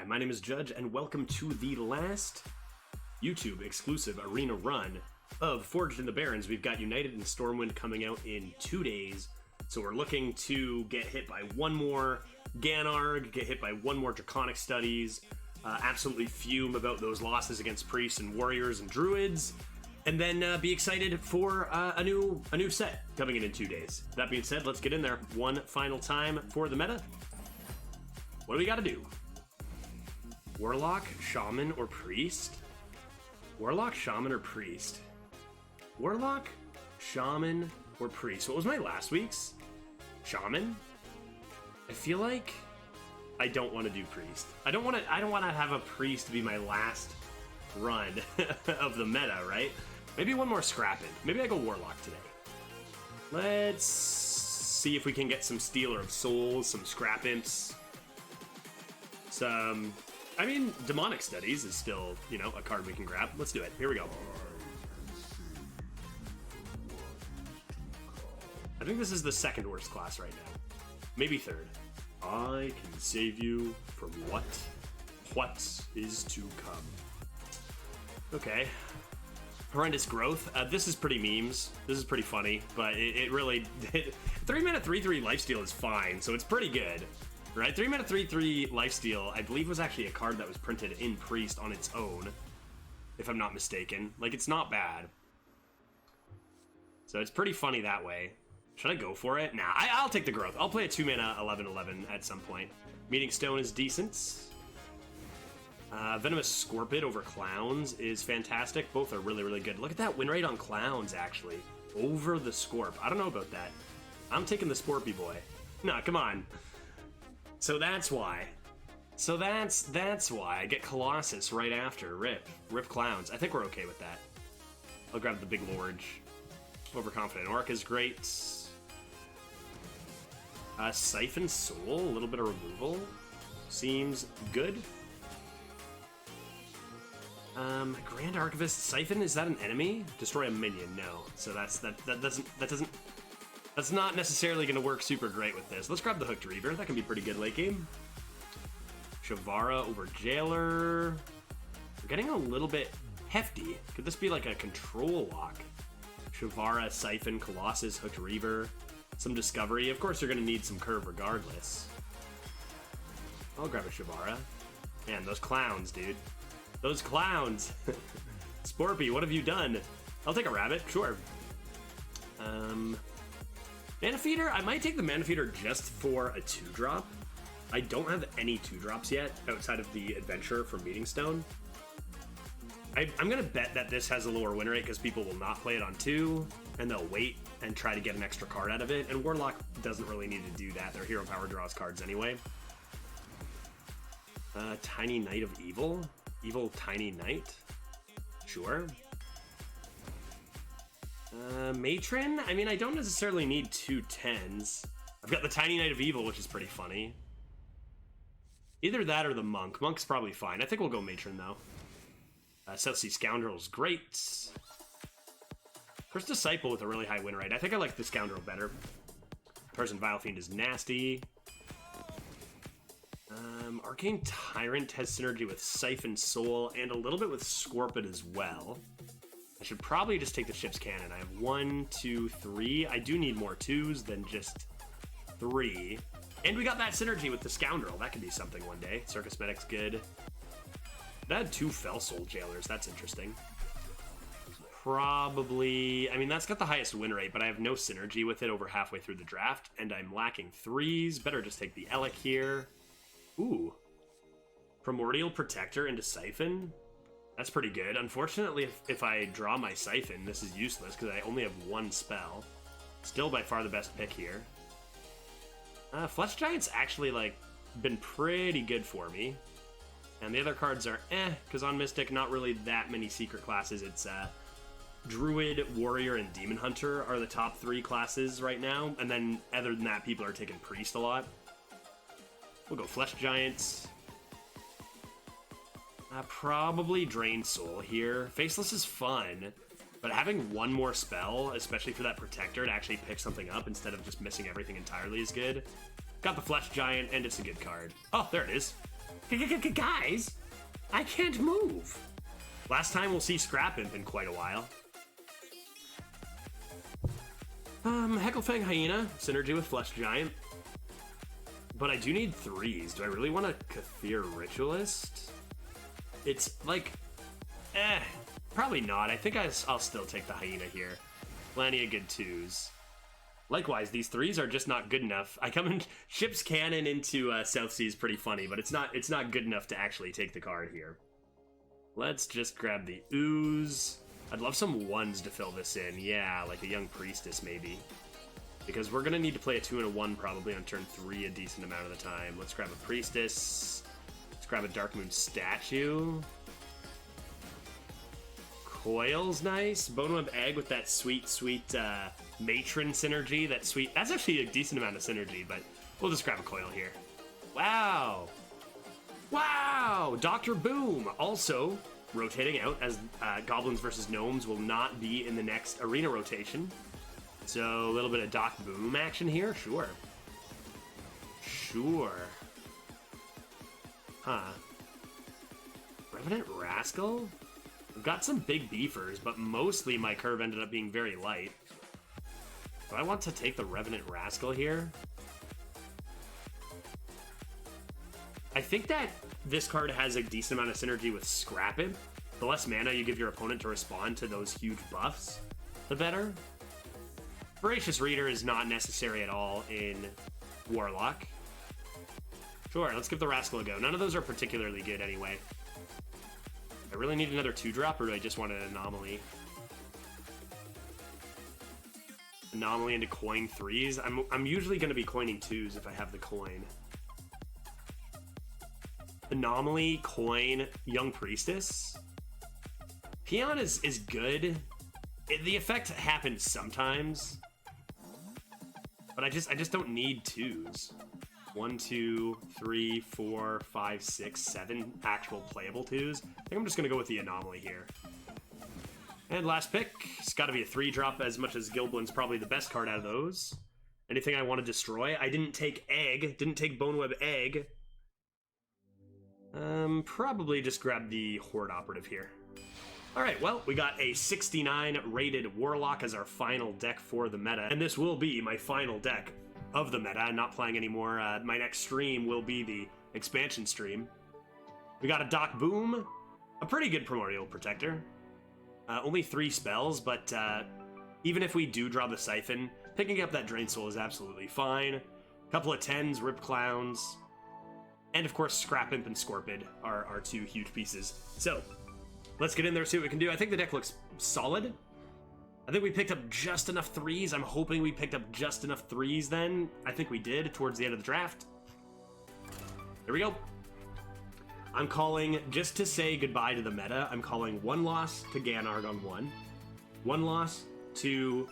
my name is Judge, and welcome to the last YouTube exclusive arena run of Forged in the Barrens. We've got United and Stormwind coming out in 2 days, so we're looking to get hit by one more Ganarg, get hit by one more Draconic Studies, absolutely fume about those losses against Priests and Warriors and Druids, and then be excited for a new set coming in 2 days. That being said, let's get in there one final time for the meta. What do we gotta do? Warlock, Shaman, or Priest? Warlock, Shaman, or Priest? Warlock, Shaman, or Priest? What was my last week's? Shaman? I feel like I don't want to do Priest. I don't want to have a Priest be my last run of the meta, right? Maybe one more scrapping. Maybe I go Warlock today. Let's see if we can get some Stealer of Souls, some Scrap Imps. I mean, Demonic Studies is still, you know, a card we can grab. Let's do it. Here we go. I think this is the second worst class right now. Maybe third. I can save you from what is to come. Okay. Horrendous Growth. This is pretty memes. This is pretty funny, but it really... 3-mana 3/3 lifesteal is fine, so it's pretty good. Right, 3-mana 3/3 lifesteal, I believe, was actually a card that was printed in Priest on its own, if I'm not mistaken. Like, it's not bad. So it's pretty funny that way. Should I go for it? Nah, I'll take the growth. I'll play a 2-mana 11/11 at some point. Meeting Stone is decent. Venomous Scorpid over Clowns is fantastic. Both are really, really good. Look at that win rate on Clowns, actually. Over the Scorp. I don't know about that. I'm taking the Scorpy boy. Nah, come on. So that's why. That's why I get Colossus right after. Rip Clowns. I think we're okay with that. I'll grab the Big Lorge. Overconfident Orc is great. Siphon Soul, a little bit of removal. Seems good. Grand Archivist Siphon, is that an enemy? Destroy a minion, no. So that's not necessarily going to work super great with this. Let's grab the Hooked Reaver. That can be pretty good late game. Shavara over Jailer. We're getting a little bit hefty. Could this be like a control lock? Shavara, Siphon, Colossus, Hooked Reaver. Some Discovery. Of course, you're going to need some curve regardless. I'll grab a Shavara. Man, those clowns, dude. Those clowns. Sporpy, what have you done? I'll take a rabbit, sure. Mana Feeder? I might take the Mana Feeder just for a 2-drop. I don't have any 2-drops yet outside of the Adventurer from Meeting Stone. I'm going to bet that this has a lower win rate because people will not play it on 2, and they'll wait and try to get an extra card out of it, and Warlock doesn't really need to do that. Their hero power draws cards anyway. Tiny Knight of Evil? Evil Tiny Knight? Sure. Matron? I mean, I don't necessarily need 2 10s. I've got the Tiny Knight of Evil, which is pretty funny. Either that or the Monk. Monk's probably fine. I think we'll go Matron, though. South Sea Scoundrel's great. First Disciple with a really high win rate. I think I like the Scoundrel better. Person Vile Fiend is nasty. Arcane Tyrant has synergy with Siphon Soul and a little bit with Scorpid as well. I should probably just take the Ship's Cannon. I have 1, 2, 3. I do need more 2s than just 3. And we got that synergy with the Scoundrel. That could be something one day. Circus Medic's good. That had 2 Fell Soul Jailers. That's interesting. Probably... I mean, that's got the highest win rate, but I have no synergy with it over halfway through the draft, and I'm lacking 3s. Better just take the Elec here. Ooh. Primordial Protector into Siphon? That's pretty good. Unfortunately, if I draw my Siphon, this is useless because I only have 1 spell. Still by far the best pick here. Flesh Giant's actually, like, been pretty good for me. And the other cards are because on Mystic, not really that many secret classes. It's Druid, Warrior, and Demon Hunter are the top 3 classes right now. And then, other than that, people are taking Priest a lot. We'll go Flesh Giants. Probably Drain Soul here. Faceless is fun, but having 1 more spell, especially for that Protector, to actually pick something up instead of just missing everything entirely is good. Got the Flesh Giant, and it's a good card. Oh, there it is. Guys, I can't move. Last time we'll see Scrap Imp in quite a while. Hecklefang Hyena, synergy with Flesh Giant. But I do need 3s. Do I really want a Kathir Ritualist? It's like, probably not. I think I'll still take the Hyena here. Plenty of good 2s. Likewise, these 3s are just not good enough. I come in, Ship's Cannon into Southsea is pretty funny, but it's not good enough to actually take the card here. Let's just grab the Ooze. I'd love some 1s to fill this in. Yeah, like a Young Priestess maybe. Because we're gonna need to play a 2 and a 1 probably on turn 3 a decent amount of the time. Let's grab a Priestess. Let's grab a Dark Moon Statue. Coil's nice. Boneweb Egg with that sweet, sweet Matron synergy. That's actually a decent amount of synergy, but we'll just grab a Coil here. Wow. Wow! Dr. Boom! Also rotating out, as Goblins versus Gnomes will not be in the next arena rotation. So a little bit of Doc Boom action here, sure. Sure. Huh. Revenant Rascal? I've got some big beefers, but mostly my curve ended up being very light. Do I want to take the Revenant Rascal here? I think that this card has a decent amount of synergy with Scrap Imp. The less mana you give your opponent to respond to those huge buffs, the better. Voracious Reader is not necessary at all in Warlock. Sure, let's give the Rascal a go. None of those are particularly good anyway. I really need another 2-drop, or do I just want an Anomaly? Anomaly into coin 3s? I'm usually going to be coining 2s if I have the coin. Anomaly, coin, Young Priestess. Peon is good. The effect happens sometimes, but I just don't need 2s. 1, 2, 3, 4, 5, 6, 7 actual playable 2s. I think I'm just gonna go with the Anomaly here. And last pick, it's got to be a 3-drop, as much as Gilblin's probably the best card out of those. Anything I want to destroy? I didn't take Egg, didn't take Boneweb Egg. Probably just grab the Horde Operative here. Alright, well, we got a 69 rated Warlock as our final deck for the meta, and this will be my final deck of the meta. I'm not playing anymore. My next stream will be the expansion stream. We got a Doc Boom, a pretty good Primordial Protector. Only 3 spells, but even if we do draw the Siphon, picking up that Drain Soul is absolutely fine. A couple of 10s, Rip Clowns, and of course Scrap Imp and Scorpid are our 2 huge pieces. So, let's get in there and see what we can do. I think the deck looks solid. I think we picked up just enough 3s. I'm hoping we picked up just enough 3s then. I think we did towards the end of the draft. Here we go. I'm calling, just to say goodbye to the meta, I'm calling 1 loss to Ganarg on 1 loss to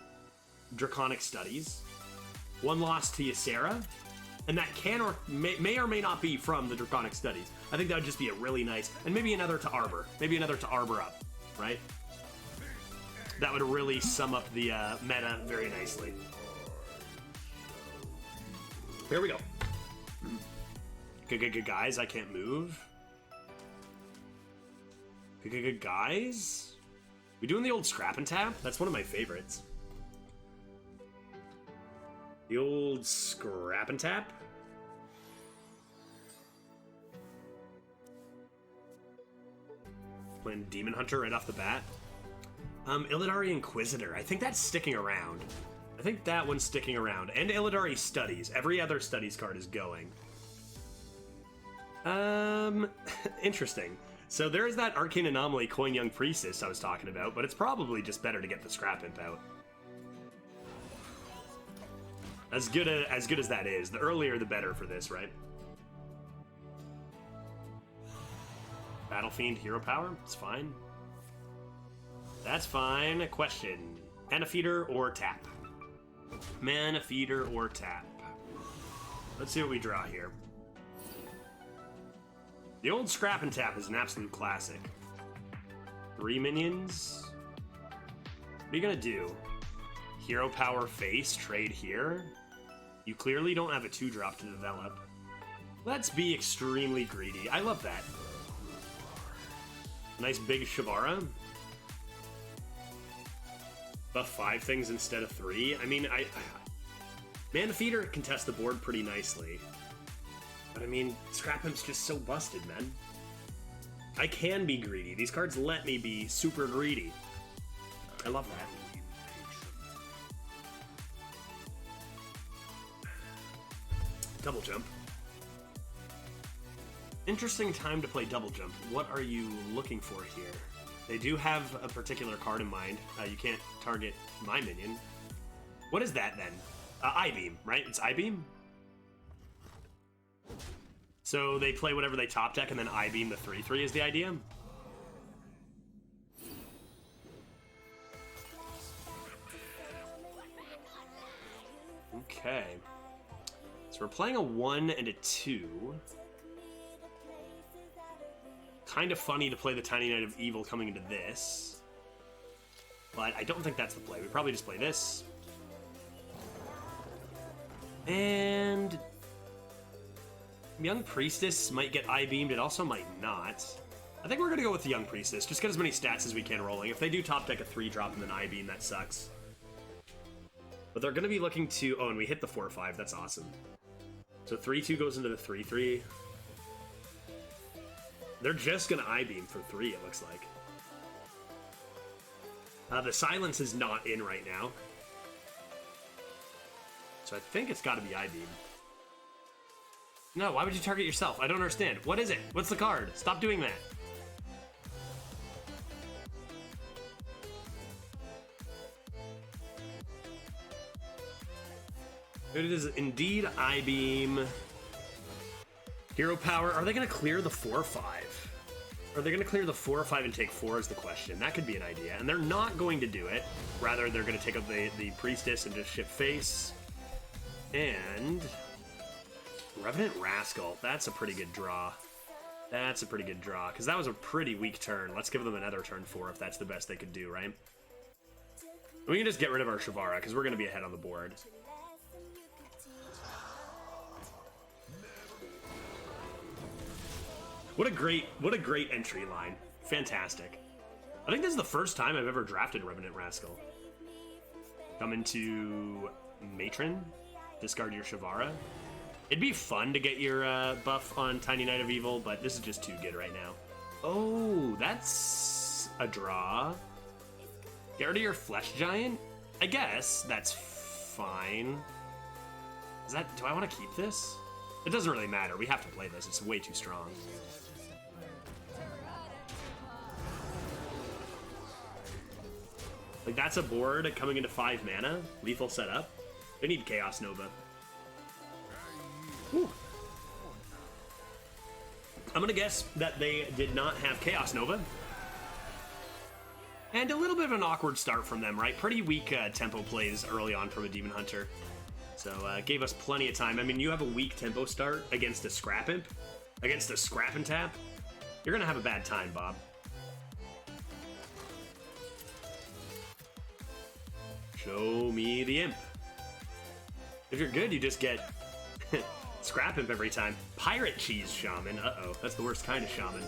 Draconic Studies, 1 loss to Ysera, and that can or may or may not be from the Draconic Studies. I think that would just be a really nice, and maybe another to Arbor. Maybe another to Arbor up, right? That would really sum up the meta very nicely. Here we go. Guys, I can't move. Guys? We doing the old Scrap and Tap? That's one of my favorites. The old Scrap and Tap? Playing Demon Hunter right off the bat. Illidari Inquisitor. I think that's sticking around. I think that one's sticking around. And Illidari Studies. Every other Studies card is going. Interesting. So there's that Arcane Anomaly Coin Young Priestess I was talking about, but it's probably just better to get the Scrap Imp out. As good as that is, the earlier the better for this, right? Battle Fiend Hero Power? It's fine. That's fine. Question. Mana Feeder or tap? Mana Feeder or tap? Let's see what we draw here. The old Scrap and Tap is an absolute classic. 3 minions? What are you gonna do? Hero Power face, trade here? You clearly don't have a 2-drop to develop. Let's be extremely greedy. I love that. Nice big Shavara. Buff 5 things instead of 3. I mean, Mana Feeder can test the board pretty nicely. But I mean, Scrap Imp's just so busted, man. I can be greedy. These cards let me be super greedy. I love that. Double Jump. Interesting time to play Double Jump. What are you looking for here? They do have a particular card in mind. You can't target my minion. What is that then? I-Beam, right? It's I-Beam? So they play whatever they top deck and then I-Beam the 3/3 is the idea? Okay. So we're playing a 1 and a 2. Kind of funny to play the Tiny Knight of Evil coming into this. But I don't think that's the play. We probably just play this. And Young Priestess might get I-Beamed. It also might not. I think we're going to go with the Young Priestess. Just get as many stats as we can rolling. If they do top deck a 3-drop and then I-Beam, that sucks. But they're going to be looking to... Oh, and we hit the 4/5. That's awesome. So 3/2 goes into the 3/3. They're just going to I-Beam for 3, it looks like. The Silence is not in right now. So I think it's got to be I-Beam. No, why would you target yourself? I don't understand. What is it? What's the card? Stop doing that. It is indeed I-Beam. Hero Power. Are they going to clear the 4/5? Are they going to clear the 4/5 and take 4 is the question. That could be an idea. And they're not going to do it. Rather, they're going to take up the Priestess and just shift face. And Revenant Rascal. That's a pretty good draw. That's a pretty good draw. Because that was a pretty weak turn. Let's give them another turn 4 if that's the best they could do, right? We can just get rid of our Shavara because we're going to be ahead on the board. What a great entry line. Fantastic. I think this is the first time I've ever drafted Revenant Rascal. Come into Matron, discard your Shavara. It'd be fun to get your buff on Tiny Knight of Evil, but this is just too good right now. Oh, that's a draw. Get rid of your Flesh Giant? I guess that's fine. Is that... Do I want to keep this? It doesn't really matter. We have to play this. It's way too strong. Like, that's a board coming into 5 mana. Lethal setup. They need Chaos Nova. Whew. I'm gonna guess that they did not have Chaos Nova. And a little bit of an awkward start from them, right? Pretty weak tempo plays early on from a Demon Hunter. So, gave us plenty of time. I mean, you have a weak tempo start against a Scrap Imp, against a Scrap and Tap. You're gonna have a bad time, Bob. Show me the Imp. If you're good, you just get Scrap Imp every time. Pirate Cheese Shaman. Uh-oh, that's the worst kind of Shaman.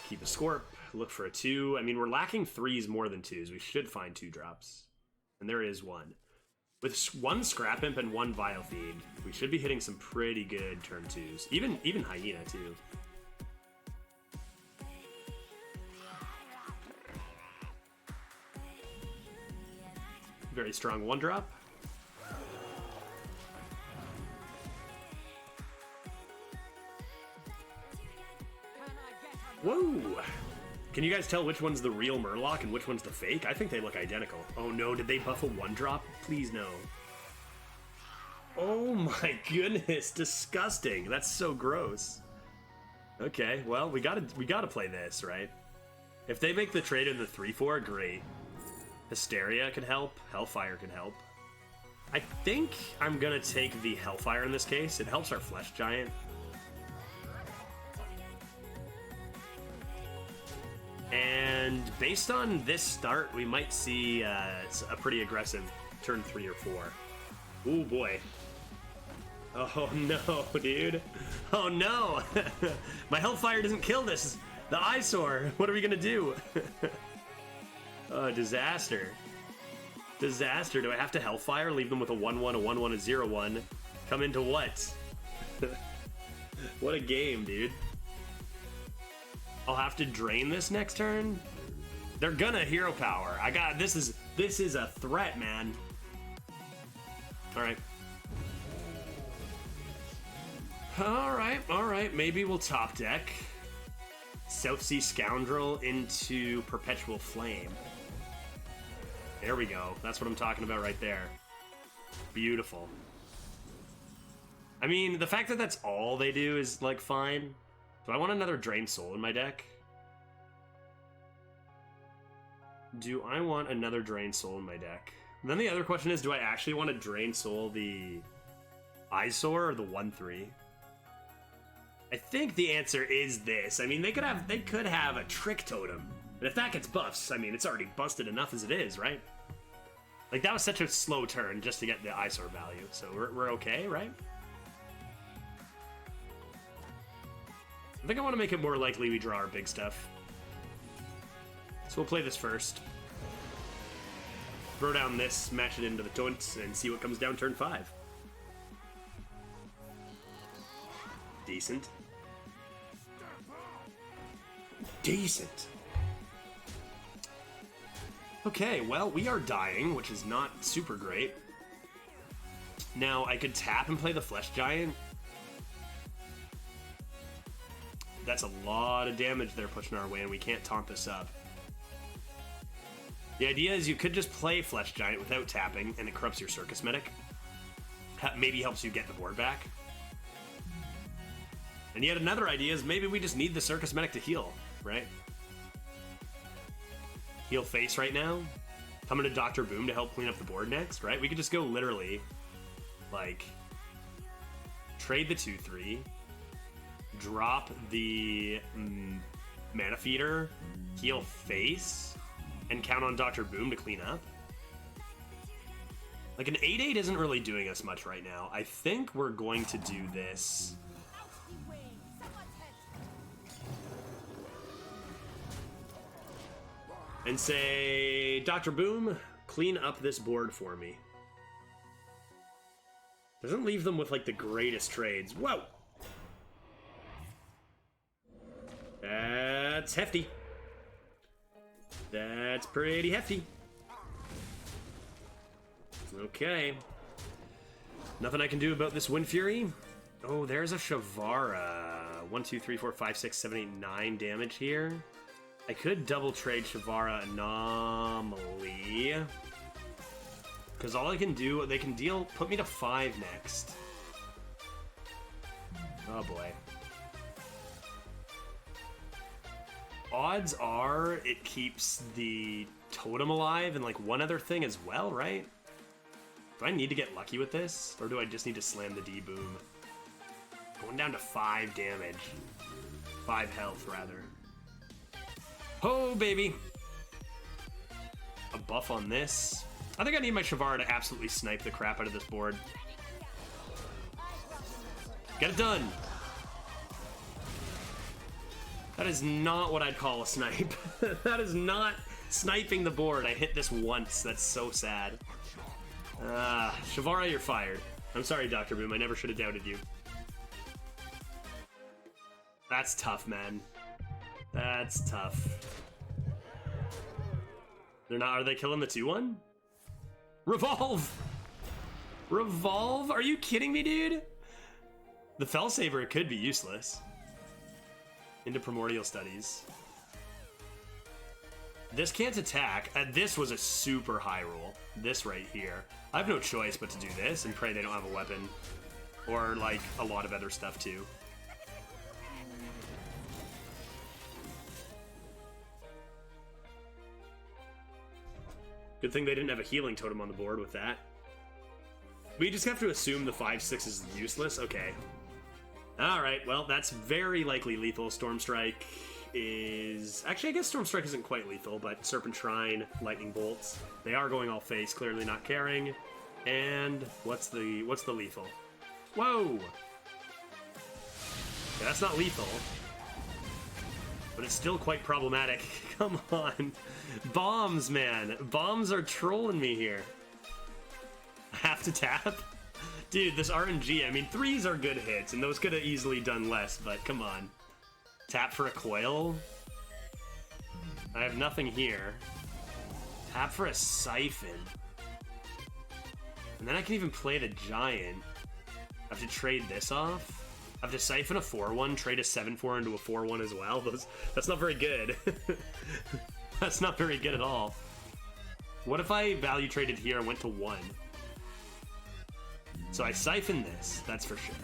Keep a Scorp. Look for a 2. I mean, we're lacking 3s more than 2s. We should find 2 drops. And there is one. With 1 Scrap Imp and 1 Vile Feed, we should be hitting some pretty good turn 2s. Even Hyena, too. Very strong 1-drop. Whoa! Can you guys tell which one's the real Murloc and which one's the fake? I think they look identical. Oh no, did they buff a 1-drop? Please no. Oh my goodness, disgusting. That's so gross. Okay, well, we gotta play this, right? If they make the trade in the 3/4, great. Hysteria could help. Hellfire could help. I think I'm gonna take the Hellfire in this case. It helps our Flesh Giant. And based on this start, we might see a pretty aggressive turn 3 or 4. Ooh, boy. Oh, no, dude. Oh, no. My Hellfire doesn't kill this. The eyesore. What are we going to do? Oh, disaster. Disaster. Do I have to Hellfire? Leave them with a 1-1, a 1-1, a 0-1. Come into what? What a game, dude. I'll have to drain this next turn. They're gonna hero power. This is a threat, man. Alright. Alright. Maybe we'll top deck South Sea Scoundrel into Perpetual Flame. There we go. That's what I'm talking about right there. Beautiful. I mean, the fact that that's all they do is, like, fine. Do I want another Drain Soul in my deck? Do I want another Drain Soul in my deck? And then the other question is, do I actually want to Drain Soul the Eyesore or the 1-3? I think the answer is this. I mean, they could have a Trick Totem. And if that gets buffs, I mean, it's already busted enough as it is, right? Like, that was such a slow turn just to get the Eyesore value. So we're okay, right? I think I want to make it more likely we draw our big stuff. So we'll play this first. Throw down this, match it into the taunts, and see what comes down turn 5. Decent. Decent. Okay, well, we are dying, which is not super great. Now, I could tap and play the Flesh Giant. That's a lot of damage they're pushing our way, and we can't taunt this up. The idea is you could just play Flesh Giant without tapping, and it corrupts your Circus Medic. Maybe helps you get the board back. And yet another idea is maybe we just need the Circus Medic to heal, right? Heal face right now. Coming to Dr. Boom to help clean up the board next, right? We could just go literally, like, trade the 2-3, drop the Mana Feeder, heal face, and count on Dr. Boom to clean up. Like, an 8-8 isn't really doing us much right now. I think we're going to do this. And say, Dr. Boom, clean up this board for me. Doesn't leave them with, like, the greatest trades. Whoa! That's hefty. That's pretty hefty. Okay. Nothing I can do about this Wind Fury. Oh, there's a Shavara. 1, 2, 3, 4, 5, 6, 7, 8, 9 damage here. I could double trade Shavara Anomaly. Because all I can do, they can put me to 5 next. Oh boy. Odds are it keeps the totem alive and like one other thing as well, right? Do I need to get lucky with this? Or do I just need to slam the D-Boom? Going down to 5 damage. 5 health, rather. Oh, baby. A buff on this. I think I need my Shavara to absolutely snipe the crap out of this board. Get it done. That is not what I'd call a snipe. That is not sniping the board. I hit this once. That's so sad. Shavara, you're fired. I'm sorry, Dr. Boom. I never should have doubted you. That's tough, man. That's tough. They're not. Are they killing the 2-1? Revolve! Revolve? Are you kidding me, dude? The Fellsaver could be useless. Into Primordial Studies. This can't attack. This was a super high roll. This right here. I have no choice but to do this and pray they don't have a weapon. Or, like, a lot of other stuff, too. Good thing they didn't have a healing totem on the board with that. We just have to assume the 5-6 is useless? Okay. Alright, well, that's very likely lethal. Storm Strike is... Actually, I guess Storm Strike isn't quite lethal, but Serpent Shrine, Lightning Bolts. They are going all face, clearly not caring. And what's the lethal? Whoa! Yeah, that's not lethal. But it's still quite problematic. Come on. Bombs, man. Bombs are trolling me here. I have to tap? Dude, this RNG, I mean, 3s are good hits, and those could have easily done less, but come on. Tap for a coil? I have nothing here. Tap for a siphon. And then I can even play the giant. I have to trade this off. I have to siphon a 4-1, trade a 7-4 into a 4-1 as well. That's not very good. That's not very good at all. What if I value traded here and went to 1? So I siphon this, that's for sure.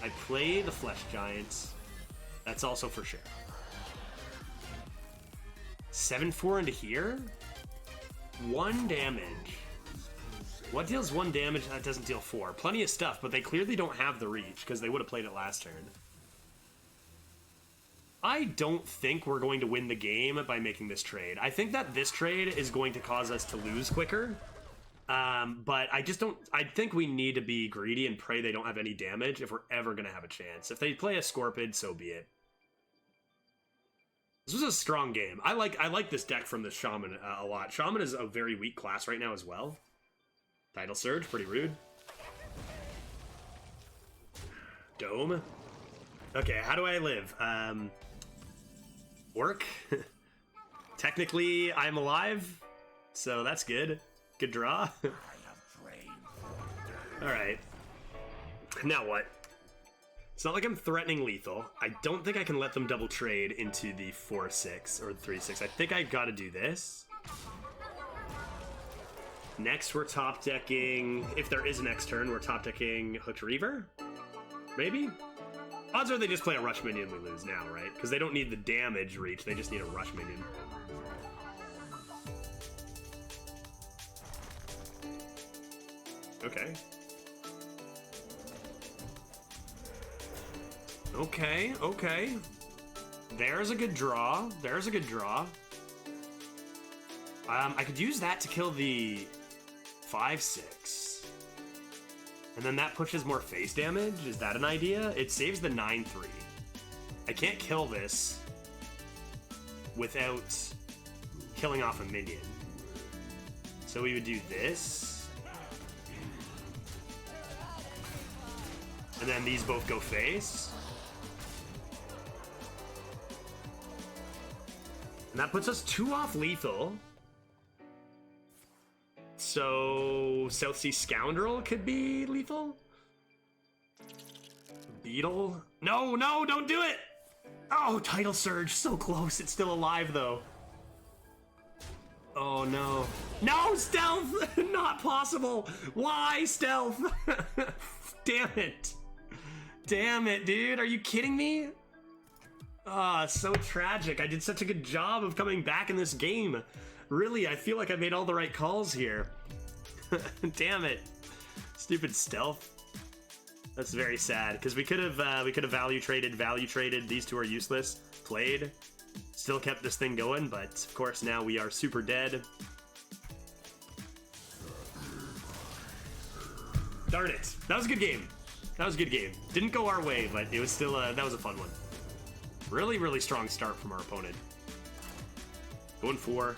I play the Flesh Giants. That's also for sure. 7-4 into here? 1 damage. What deals 1 damage? That doesn't deal 4. Plenty of stuff, but they clearly don't have the reach, because they would have played it last turn. I don't think we're going to win the game by making this trade. I think that this trade is going to cause us to lose quicker. But I just don't... I think we need to be greedy and pray they don't have any damage if we're ever going to have a chance. If they play a Scorpid, so be it. This was a strong game. I like this deck from the Shaman a lot. Shaman is a very weak class right now as well. Tidal Surge, pretty rude. Dome. Okay, how do I live? Work. Technically, I'm alive, so that's good. Good draw. Alright. Now what? It's not like I'm threatening lethal. I don't think I can let them double trade into the 4-6 or 3-6. I think I've got to do this. Next, we're top decking. If there is an next turn, we're top decking Hooked Reaver. Maybe? Odds are they just play a rush minion and we lose now, right? Because they don't need the damage reach, they just need a rush minion. Okay. Okay, okay. There's a good draw. There's a good draw. I could use that to kill the 5-6. And then that pushes more face damage? Is that an idea? It saves the 9-3. I can't kill this without killing off a minion. So we would do this. And then these both go face. And that puts us 2 off lethal. So South Sea Scoundrel could be lethal? Beetle? No, no, don't do it! Oh, Tidal Surge, so close. It's still alive, though. Oh, no. No, stealth! Not possible! Why stealth? Damn it. Damn it, dude. Are you kidding me? Ah, oh, so tragic. I did such a good job of coming back in this game. Really, I feel like I made all the right calls here. Damn it. Stupid stealth. That's very sad, because we could have value traded. These two are useless. Played. Still kept this thing going, but of course now we are super dead. Darn it. That was a good game. That was a good game. Didn't go our way, but it was still that was a fun one. Really, really strong start from our opponent. Going 4-2.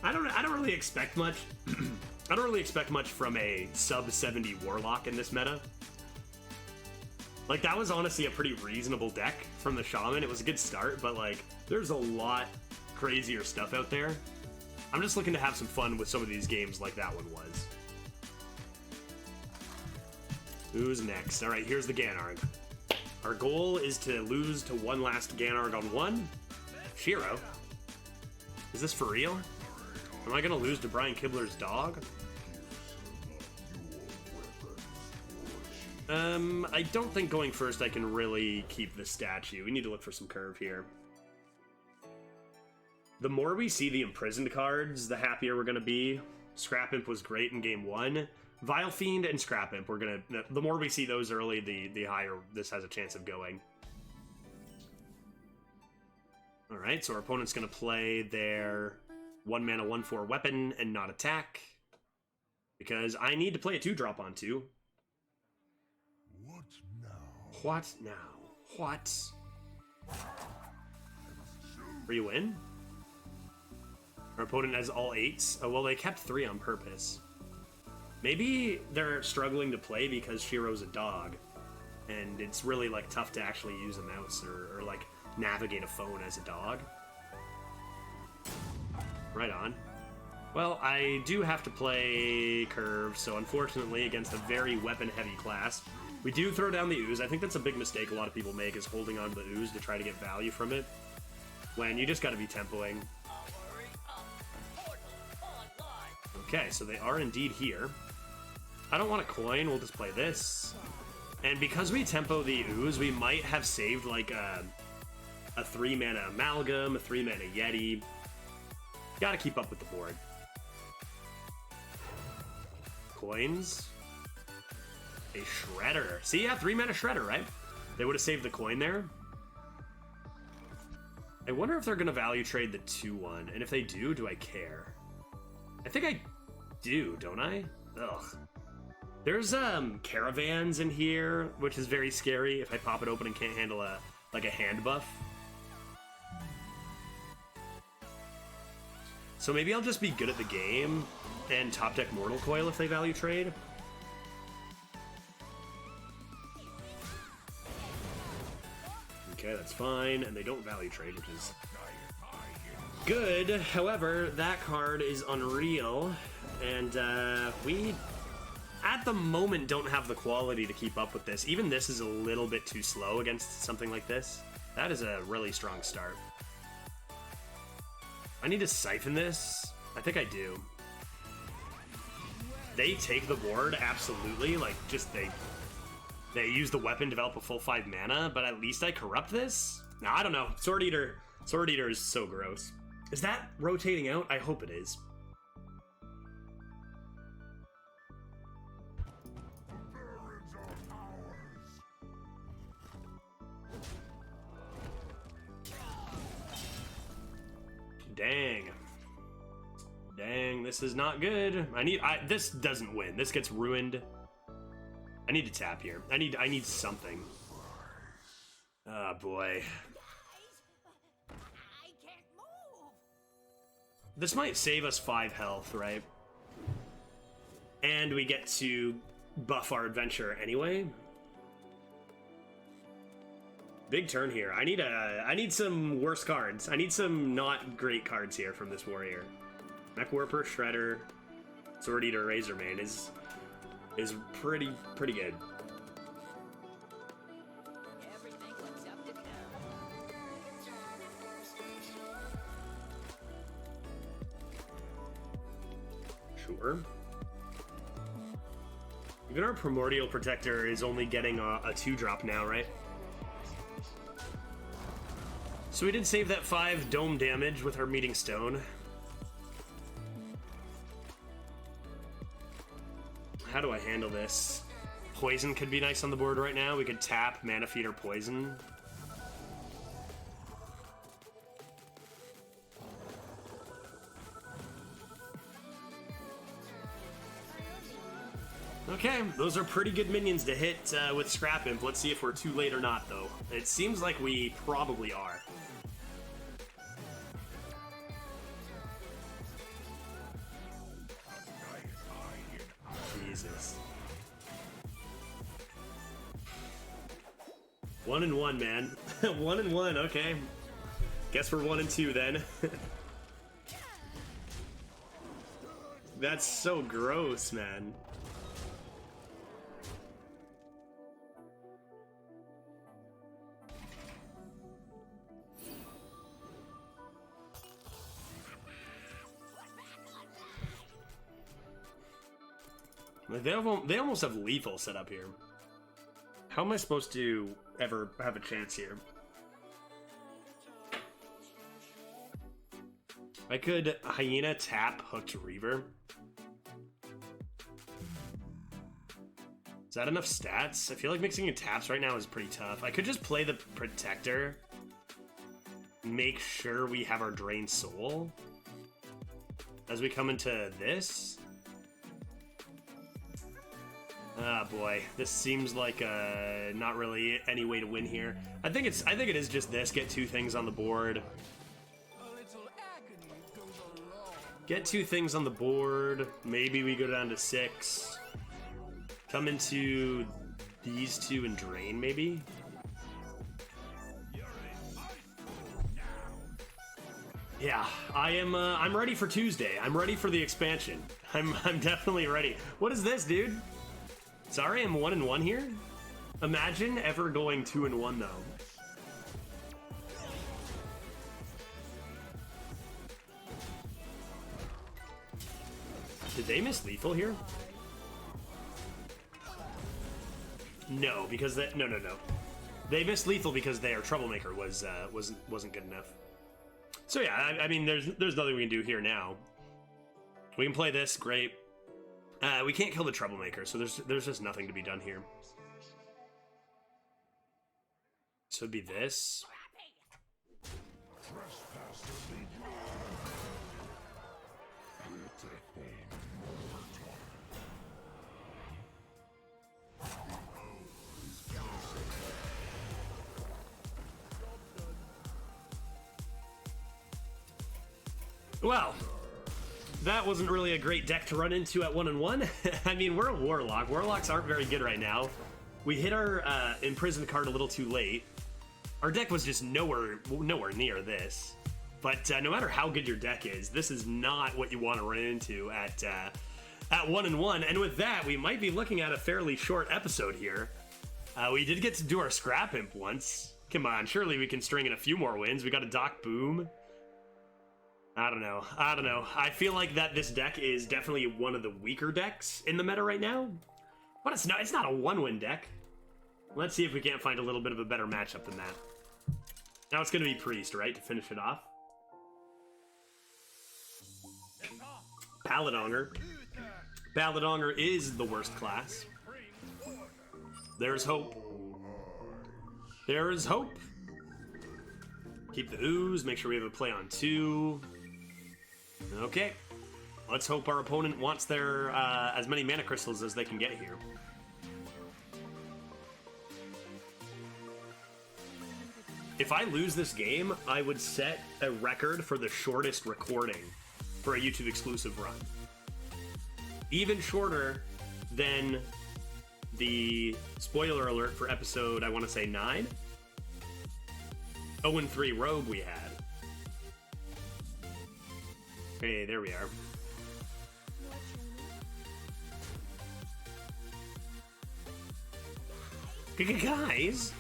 I don't really expect much. I don't really expect much from a sub 70 Warlock in this meta. Like, that was honestly a pretty reasonable deck from the Shaman. It was a good start, but like, there's a lot crazier stuff out there. I'm just looking to have some fun with some of these games like that one was. Who's next? All right, here's the Ganarg. Our goal is to lose to one last Ganarg on 1. Shiro. Is this for real? Am I gonna lose to Brian Kibler's dog? I don't think going first I can really keep the statue. We need to look for some curve here. The more we see the imprisoned cards, the happier we're gonna be. Scrap Imp was great in game 1. Vile Fiend and Scrap Imp, the more we see those early, the higher this has a chance of going. Alright, so our opponent's gonna play their 1 mana, 1/4 weapon and not attack. Because I need to play a 2-drop on 2. What now? What now? What? Are you in? Our opponent has all 8s. Oh, well, they kept 3 on purpose. Maybe they're struggling to play because Shiro's a dog. And it's really, like, tough to actually use a mouse or like, navigate a phone as a dog. Right on. Well, I do have to play Curve, so unfortunately, against a very weapon-heavy class, we do throw down the Ooze. I think that's a big mistake a lot of people make, is holding on to the Ooze to try to get value from it, when you just gotta be tempoing. Okay, so they are indeed here. I don't want a coin, we'll just play this. And because we tempo the Ooze, we might have saved, like, a 3-mana Amalgam, a 3-mana Yeti. Gotta keep up with the board. Coins. A Shredder. See, yeah, 3-mana Shredder, right? They would have saved the coin there. I wonder if they're gonna value trade the 2-1, and if they do I care? I think I do, don't I? Ugh. There's caravans in here, which is very scary if I pop it open and can't handle a hand buff. So maybe I'll just be good at the game and top deck Mortal Coil if they value trade. Okay, that's fine, and they don't value trade, which is good. However, that card is unreal, and we, at the moment, don't have the quality to keep up with this. Even this is a little bit too slow against something like this. That is a really strong start. I need to siphon this. I think I do. They take the board, absolutely. Like, just they use the weapon, develop a full 5 mana, but at least I corrupt this? No, I don't know. Sword Eater is so gross. Is that rotating out? I hope it is. Barrens are ours. Dang, this is not good. This doesn't win. This gets ruined. I need to tap here. I need something. Oh boy. I can't move. This might save us 5 health, right? And we get to buff our adventure anyway. Big turn here. I need some worse cards. I need some not great cards here from this warrior. Mech Warper, Shredder, Sword Eater, Razormane is pretty good. Everything looks up to code. Sure. Even our Primordial Protector is only getting a 2-drop now, right? So we did save that 5 dome damage with our Meeting Stone. How do I handle this? Poison could be nice on the board right now. We could tap Mana Feed or Poison. Okay, those are pretty good minions to hit with Scrap Imp. Let's see if we're too late or not, though. It seems like we probably are. Jesus. 1-1, man. 1-1, okay. Guess we're 1-2 then. That's so gross, man. They almost have lethal set up here. How am I supposed to ever have a chance here? I could Hyena tap Hooked Reaver. Is that enough stats? I feel like mixing in taps right now is pretty tough. I could just play the Protector. Make sure we have our Drain Soul. as we come into this. Ah, boy, this seems like not really any way to win here. I think it is just this. Get 2 things on the board. Get 2 things on the board. Maybe we go down to 6. Come into these 2 and drain, maybe. Yeah, I'm ready for Tuesday. I'm ready for the expansion. I'm definitely ready. What is this, dude? Sorry, I'm 1-1 here. Imagine ever going 2-1 though. Did they miss lethal here? No, because no. They missed lethal because their troublemaker wasn't good enough. So yeah, I mean, there's nothing we can do here now. We can play this, great. We can't kill the troublemaker, so there's just nothing to be done here. So it'd be this. Well, that wasn't really a great deck to run into at 1-1. I mean, we're a Warlock. Warlocks aren't very good right now. We hit our Imprisoned card a little too late. Our deck was just nowhere near this. But no matter how good your deck is, this is not what you want to run into at 1-1. And with that, we might be looking at a fairly short episode here. We did get to do our Scrap Imp once. Come on, surely we can string in a few more wins. We got a Doc Boom. I don't know. I feel like that this deck is definitely one of the weaker decks in the meta right now. But it's not a 1-win deck. Let's see if we can't find a little bit of a better matchup than that. Now it's going to be Priest, right, to finish it off. Paladiner. Paladiner is the worst class. There's hope. There is hope. Keep the ooze, make sure we have a play on 2. Okay, let's hope our opponent wants their as many mana crystals as they can get here. If I lose this game, I would set a record for the shortest recording for a YouTube exclusive run. Even shorter than the spoiler alert for episode, I want to say 9. 0-3 Rogue we had. Hey, there we are. Guys,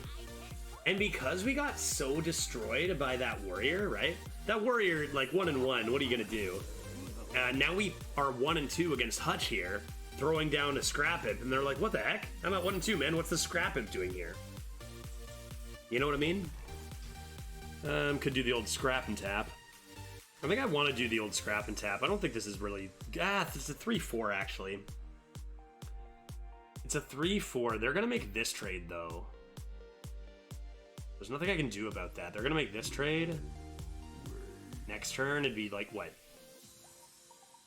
and because we got so destroyed by that warrior, right? That warrior, like 1-1, what are you gonna do? Now we are 1-2 against Hutch here, throwing down a Scrap Imp, and they're like, what the heck? I'm at 1-2, man. What's the Scrap Imp doing here? You know what I mean? Could do the old Scrap and Tap. I think I want to do the old Scrap and Tap. I don't think this is really... it's a 3-4, actually. It's a 3-4. They're going to make this trade, though. There's nothing I can do about that. They're going to make this trade. Next turn, it'd be like, what?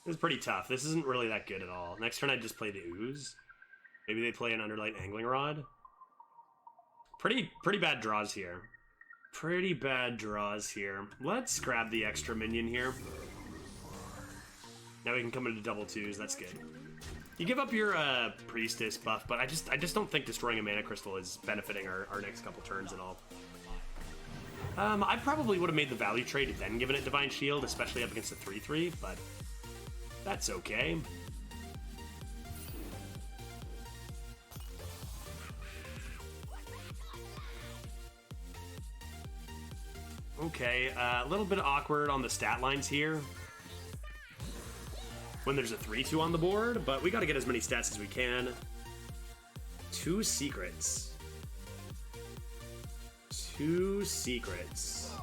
This is pretty tough. This isn't really that good at all. Next turn, I'd just play the Ooze. Maybe they play an Underlight Angling Rod. Pretty bad draws here. Pretty bad draws here. Let's grab the extra minion here. Now we can come into double 2s. That's good. You give up your Priestess buff, but I just don't think destroying a mana crystal is benefiting our next couple turns at all. I probably would have made the value trade and then given it Divine Shield, especially up against a 3-3, but that's okay. Okay, a little bit awkward on the stat lines here when there's a 3-2 on the board, but we got to get as many stats as we can. 2 secrets. 2 secrets.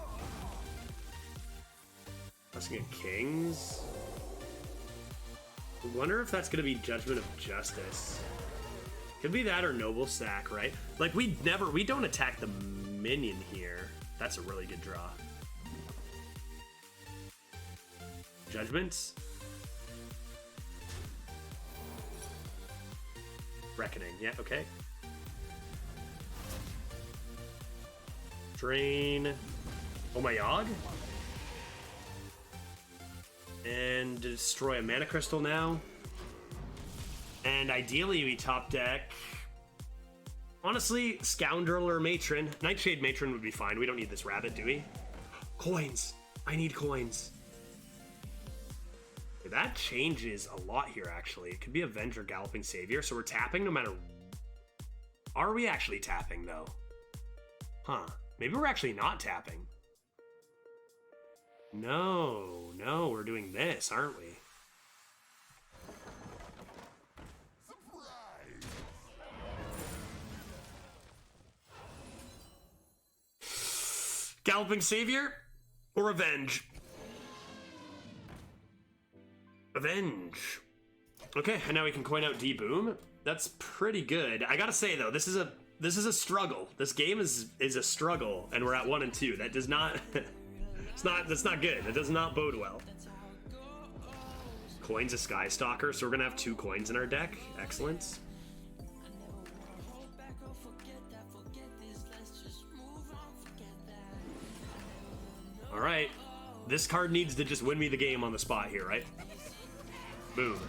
Blessing of Kings. I wonder if that's going to be Judgment of Justice. Could be that or Noble Sack, right? Like, we don't attack the minion here. That's a really good draw. Judgments? Reckoning. Yeah, okay. Drain. Oh my Yogg. And destroy a mana crystal now. And ideally we top deck. Honestly, Scoundrel or Matron. Nightshade Matron would be fine. We don't need this rabbit, do we? Coins. I need coins. That changes a lot here, actually. It could be Avenger, Galloping Savior, so we're tapping no matter... Are we actually tapping, though? Huh. Maybe we're actually not tapping. No, we're doing this, aren't we? Galloping Savior or Avenge? Avenge. Okay, and now we can coin out D-Boom. That's pretty good. I gotta say though, this is a struggle. This game is a struggle, and we're at 1 and 2. That does not that's not good. That does not bode well. Coin's a Skystalker, so we're gonna have 2 coins in our deck. Excellent. Alright. This card needs to just win me the game on the spot here, right? Boom.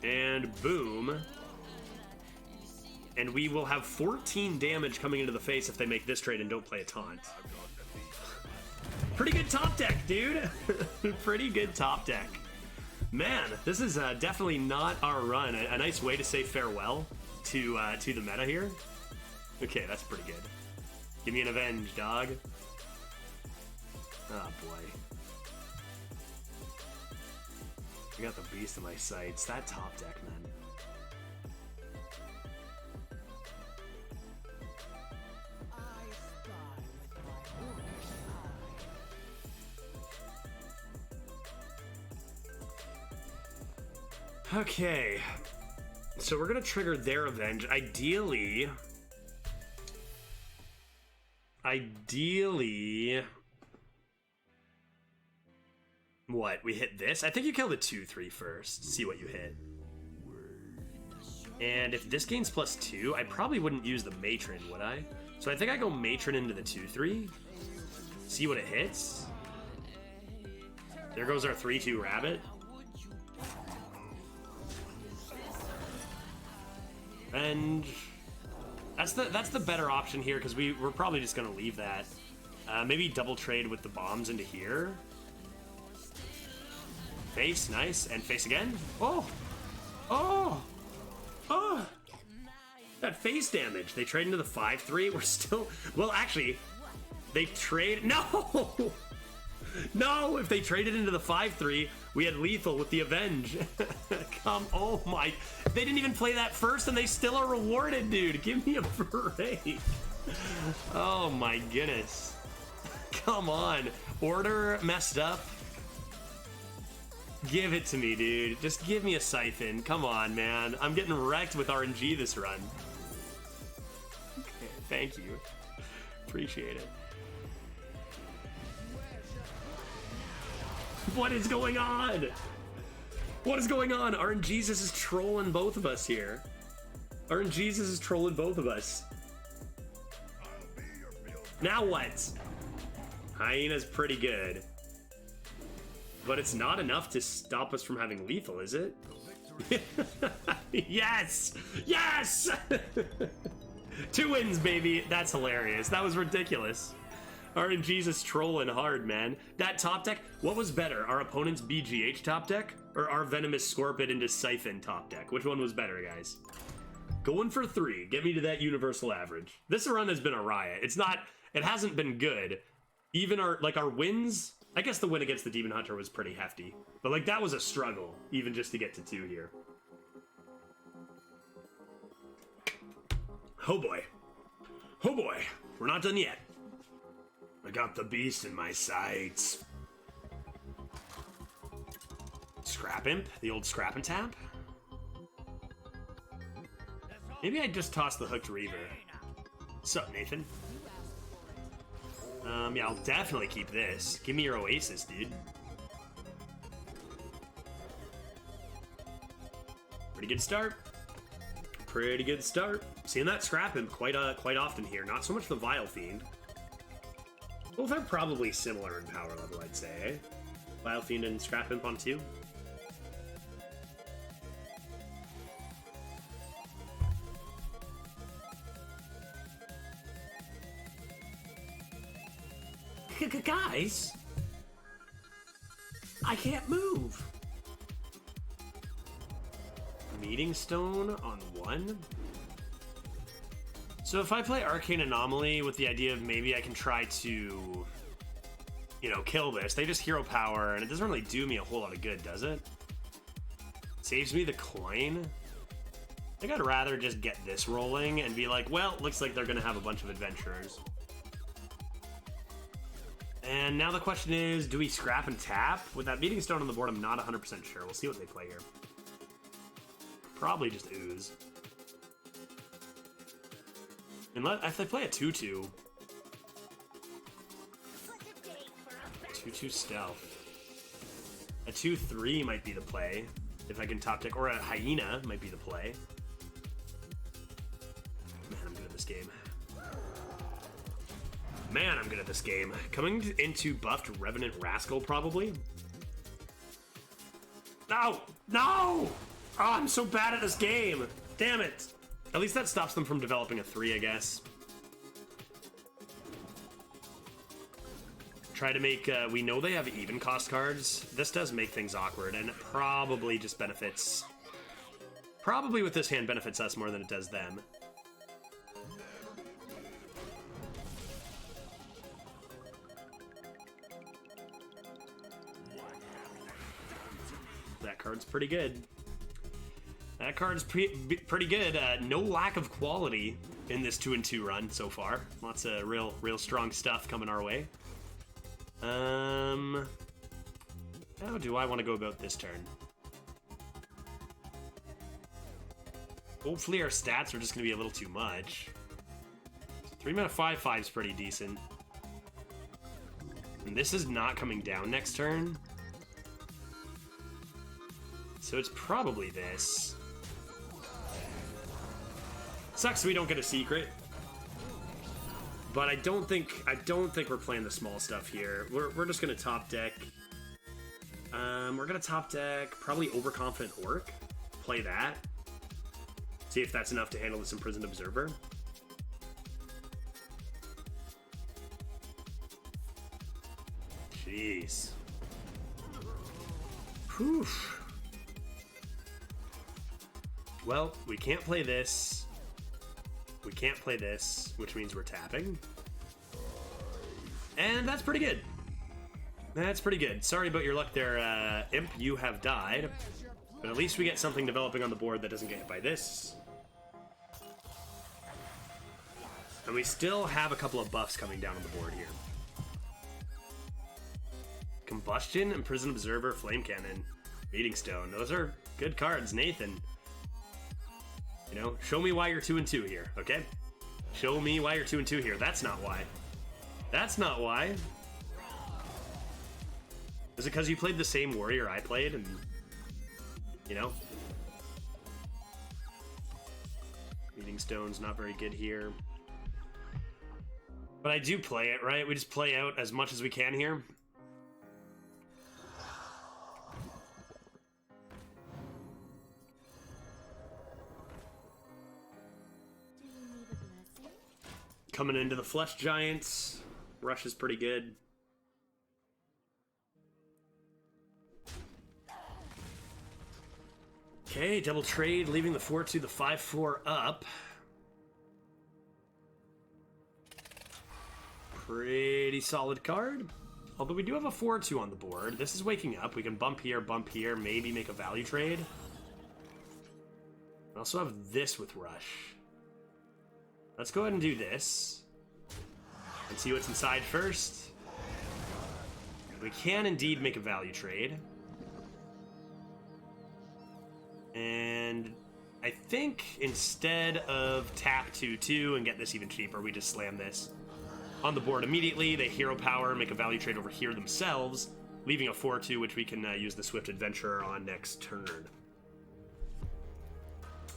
And boom. And we will have 14 damage coming into the face if they make this trade and don't play a taunt. Pretty good top deck, dude. Pretty good top deck. Man, this is definitely not our run. A nice way to say farewell to the meta here. Okay, that's pretty good. Give me an Avenge, dog. Oh, boy. I got the beast in my sights. That top deck, man. Okay. So we're gonna trigger their Avenge. Ideally... What, we hit this? I think you kill the 2/3 first. See what you hit. And if this gains +2, I probably wouldn't use the Matron, would I? So I think I go Matron into the 2/3. See what it hits. There goes our 3/2 rabbit. And that's the better option here, because we're probably just gonna leave that. Maybe double trade with the bombs into here. Face, nice, and face again. Oh! Oh! Oh! That face damage. They trade into the 5/3. We're still... Well, actually, they trade... No! No! If they traded into the 5/3, we had lethal with the Avenge. Come... Oh my... They didn't even play that first, and they still are rewarded, dude. Give me a break. Oh my goodness. Come on. Order messed up. Give it to me, dude. Just give me a Siphon. Come on, man. I'm getting wrecked with RNG this run. Okay, thank you. Appreciate it. What is going on? What is going on? RNGesus is trolling both of us here. RNGesus is trolling both of us. Now what? Hyena's pretty good. But it's not enough to stop us from having lethal, is it? Yes! Yes! 2 wins, baby. That's hilarious. That was ridiculous. RNGesus trolling hard, man. That top deck, what was better? Our opponent's BGH top deck or our Venomous Scorpion into Siphon top deck? Which one was better, guys? Going for 3. Get me to that universal average. This run has been a riot. It hasn't been good. Even our wins... I guess the win against the Demon Hunter was pretty hefty. But, like, that was a struggle, even just to get to 2 here. Oh, boy. Oh, boy. We're not done yet. I got the beast in my sights. Scrap Imp? The old Scrap and Tap? Maybe I just toss the Hooked Reaver. What's up, Nathan? Yeah, I'll definitely keep this. Give me your Oasis, dude. Pretty good start. Pretty good start. Seeing that Scrap Imp quite often here. Not so much the Vile Fiend. Both are probably similar in power level, I'd say. Eh? Vile Fiend and Scrap Imp on 2. Guys, I can't move. Meeting Stone on 1. So if I play Arcane Anomaly with the idea of maybe I can try to, you know, kill this, they just hero power, and it doesn't really do me a whole lot of good, does it? Saves me the coin. I think I'd rather just get this rolling and be like, well, looks like they're gonna have a bunch of adventurers. And now the question is, do we scrap and tap? With that Meeting Stone on the board, I'm not 100% sure. We'll see what they play here. Probably just Ooze. If they play a 2-2... 2-2 Stealth. A 2-3 might be the play, if I can top deck. Or a Hyena might be the play. Man, I'm good at this game. Man, I'm good at this game. Coming into buffed Revenant Rascal, probably. No! No! Oh, I'm so bad at this game. Damn it. At least that stops them from developing a 3, I guess. Try to make... we know they have even cost cards. This does make things awkward, and it probably just benefits... Probably with this hand benefits us more than it does them. That card's pretty good. That card's pretty good. No lack of quality in this 2-2 run so far. Lots of real strong stuff coming our way. How do I want to go about this turn? Hopefully our stats are just going to be a little too much. 3 mana 5/5 is pretty decent. And this is not coming down next turn. So it's probably this. Sucks we don't get a secret. But I don't think we're playing the small stuff here. We're just gonna top deck. We're gonna top deck probably Overconfident Orc. Play that. See if that's enough to handle this Imprisoned Observer. Jeez. Whew. Well, we can't play this. We can't play this, which means we're tapping. And that's pretty good. That's pretty good. Sorry about your luck there, Imp. You have died. But at least we get something developing on the board that doesn't get hit by this. And we still have a couple of buffs coming down on the board here. Combustion, Imprisoned Observer, Flame Cannon, Meeting Stone. Those are good cards, Nathan. You know, show me why you're 2-2 here, okay? Show me why you're 2-2 here. That's not why. That's not why. Is it because you played the same warrior I played and, you know? Meeting Stone's not very good here. But I do play it, right? We just play out as much as we can here. Coming into the Flesh Giants. Rush is pretty good. Okay, double trade, leaving the 4-2, the 5-4 up. Pretty solid card. Although we do have a 4-2 on the board. This is waking up. We can bump here, maybe make a value trade. We also have this with Rush. Let's go ahead and do this. And see what's inside first. We can indeed make a value trade. And I think instead of tap 2-2 and get this even cheaper, we just slam this on the board immediately. They hero power, make a value trade over here themselves, leaving a 4-2, which we can use the Swift Adventurer on next turn.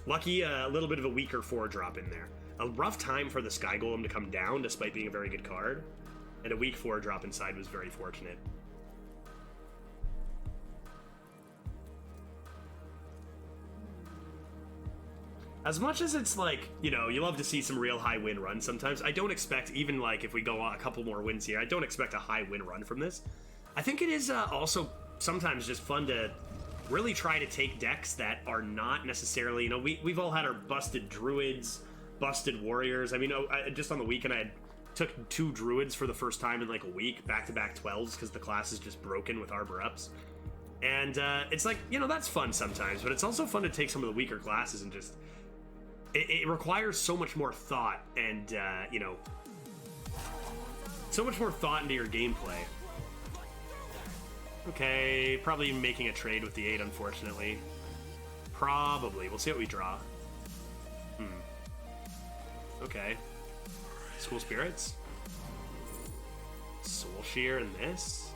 Lucky a little bit of a weaker 4-drop in there. A rough time for the Sky Golem to come down, despite being a very good card. And a weak 4-drop inside was very fortunate. As much as it's like, you know, you love to see some real high win runs sometimes, I don't expect, even like if we go a couple more wins here, I don't expect a high win run from this. I think it is also sometimes just fun to really try to take decks that are not necessarily, you know, we've all had our busted druids, busted warriors. I mean, just on the weekend I took 2 druids for the first time in like a week, back-to-back 12s, because the class is just broken with Arbor Ups. And it's like, you know, that's fun sometimes, but it's also fun to take some of the weaker classes and just... It requires so much more thought and, you know, so much more thought into your gameplay. Okay, probably making a trade with the 8, unfortunately. Probably. We'll see what we draw. Okay. School Spirits. Soul Shear and this.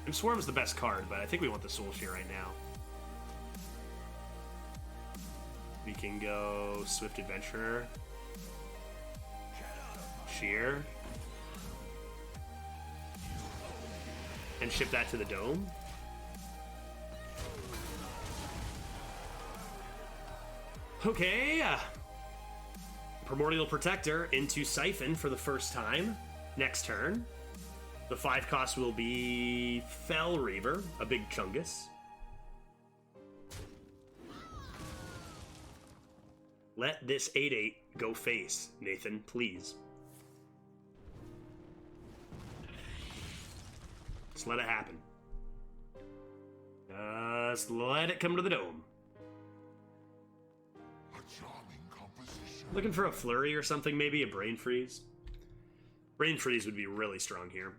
And Swarm's the best card, but I think we want the Soul Shear right now. We can go Swift Adventurer. Shear. And ship that to the dome. Okay. Primordial Protector into Siphon for the first time. Next turn. The 5 cost will be Fel Reaver, a big Chungus. Let this 8/8 go face, Nathan, please. Just let it happen. Just let it come to the dome. A charming composition. Looking for a flurry or something, maybe a Brain Freeze. Brain Freeze would be really strong here.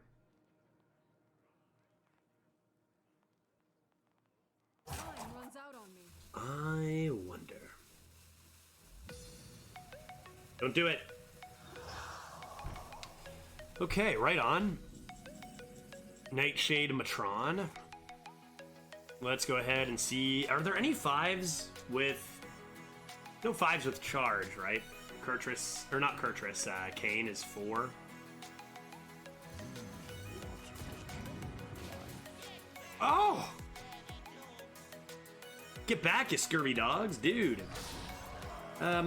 Time runs out on me. I wonder. Don't do it. Okay, right on. Nightshade Matron. Let's go ahead and see. Are there any 5s with... No 5s with charge, right? Kurtrus, or not Kurtrus, Kane is 4. Oh! Get back, you scurvy dogs, dude.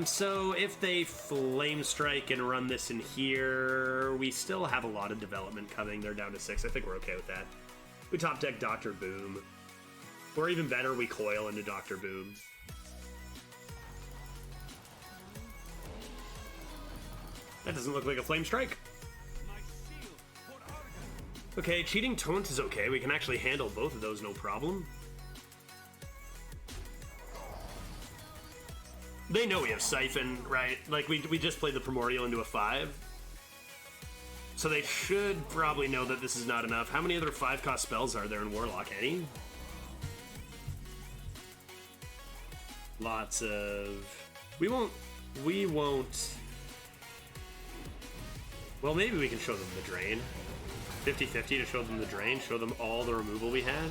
So if they Flame Strike and run this in here, we still have a lot of development coming. They're down to 6. I think we're okay with that. We top deck Dr. Boom. Or even better, we coil into Dr. Boom. That doesn't look like a Flame Strike. Okay, cheating Taunt is okay. We can actually handle both of those, no problem. They know we have Siphon, right? Like, we just played the Primordial into a 5. So they should probably know that this is not enough. How many other 5-cost spells are there in Warlock? Any? Lots of... We won't... Well, maybe we can show them the Drain. 50-50 to show them the Drain, show them all the removal we had.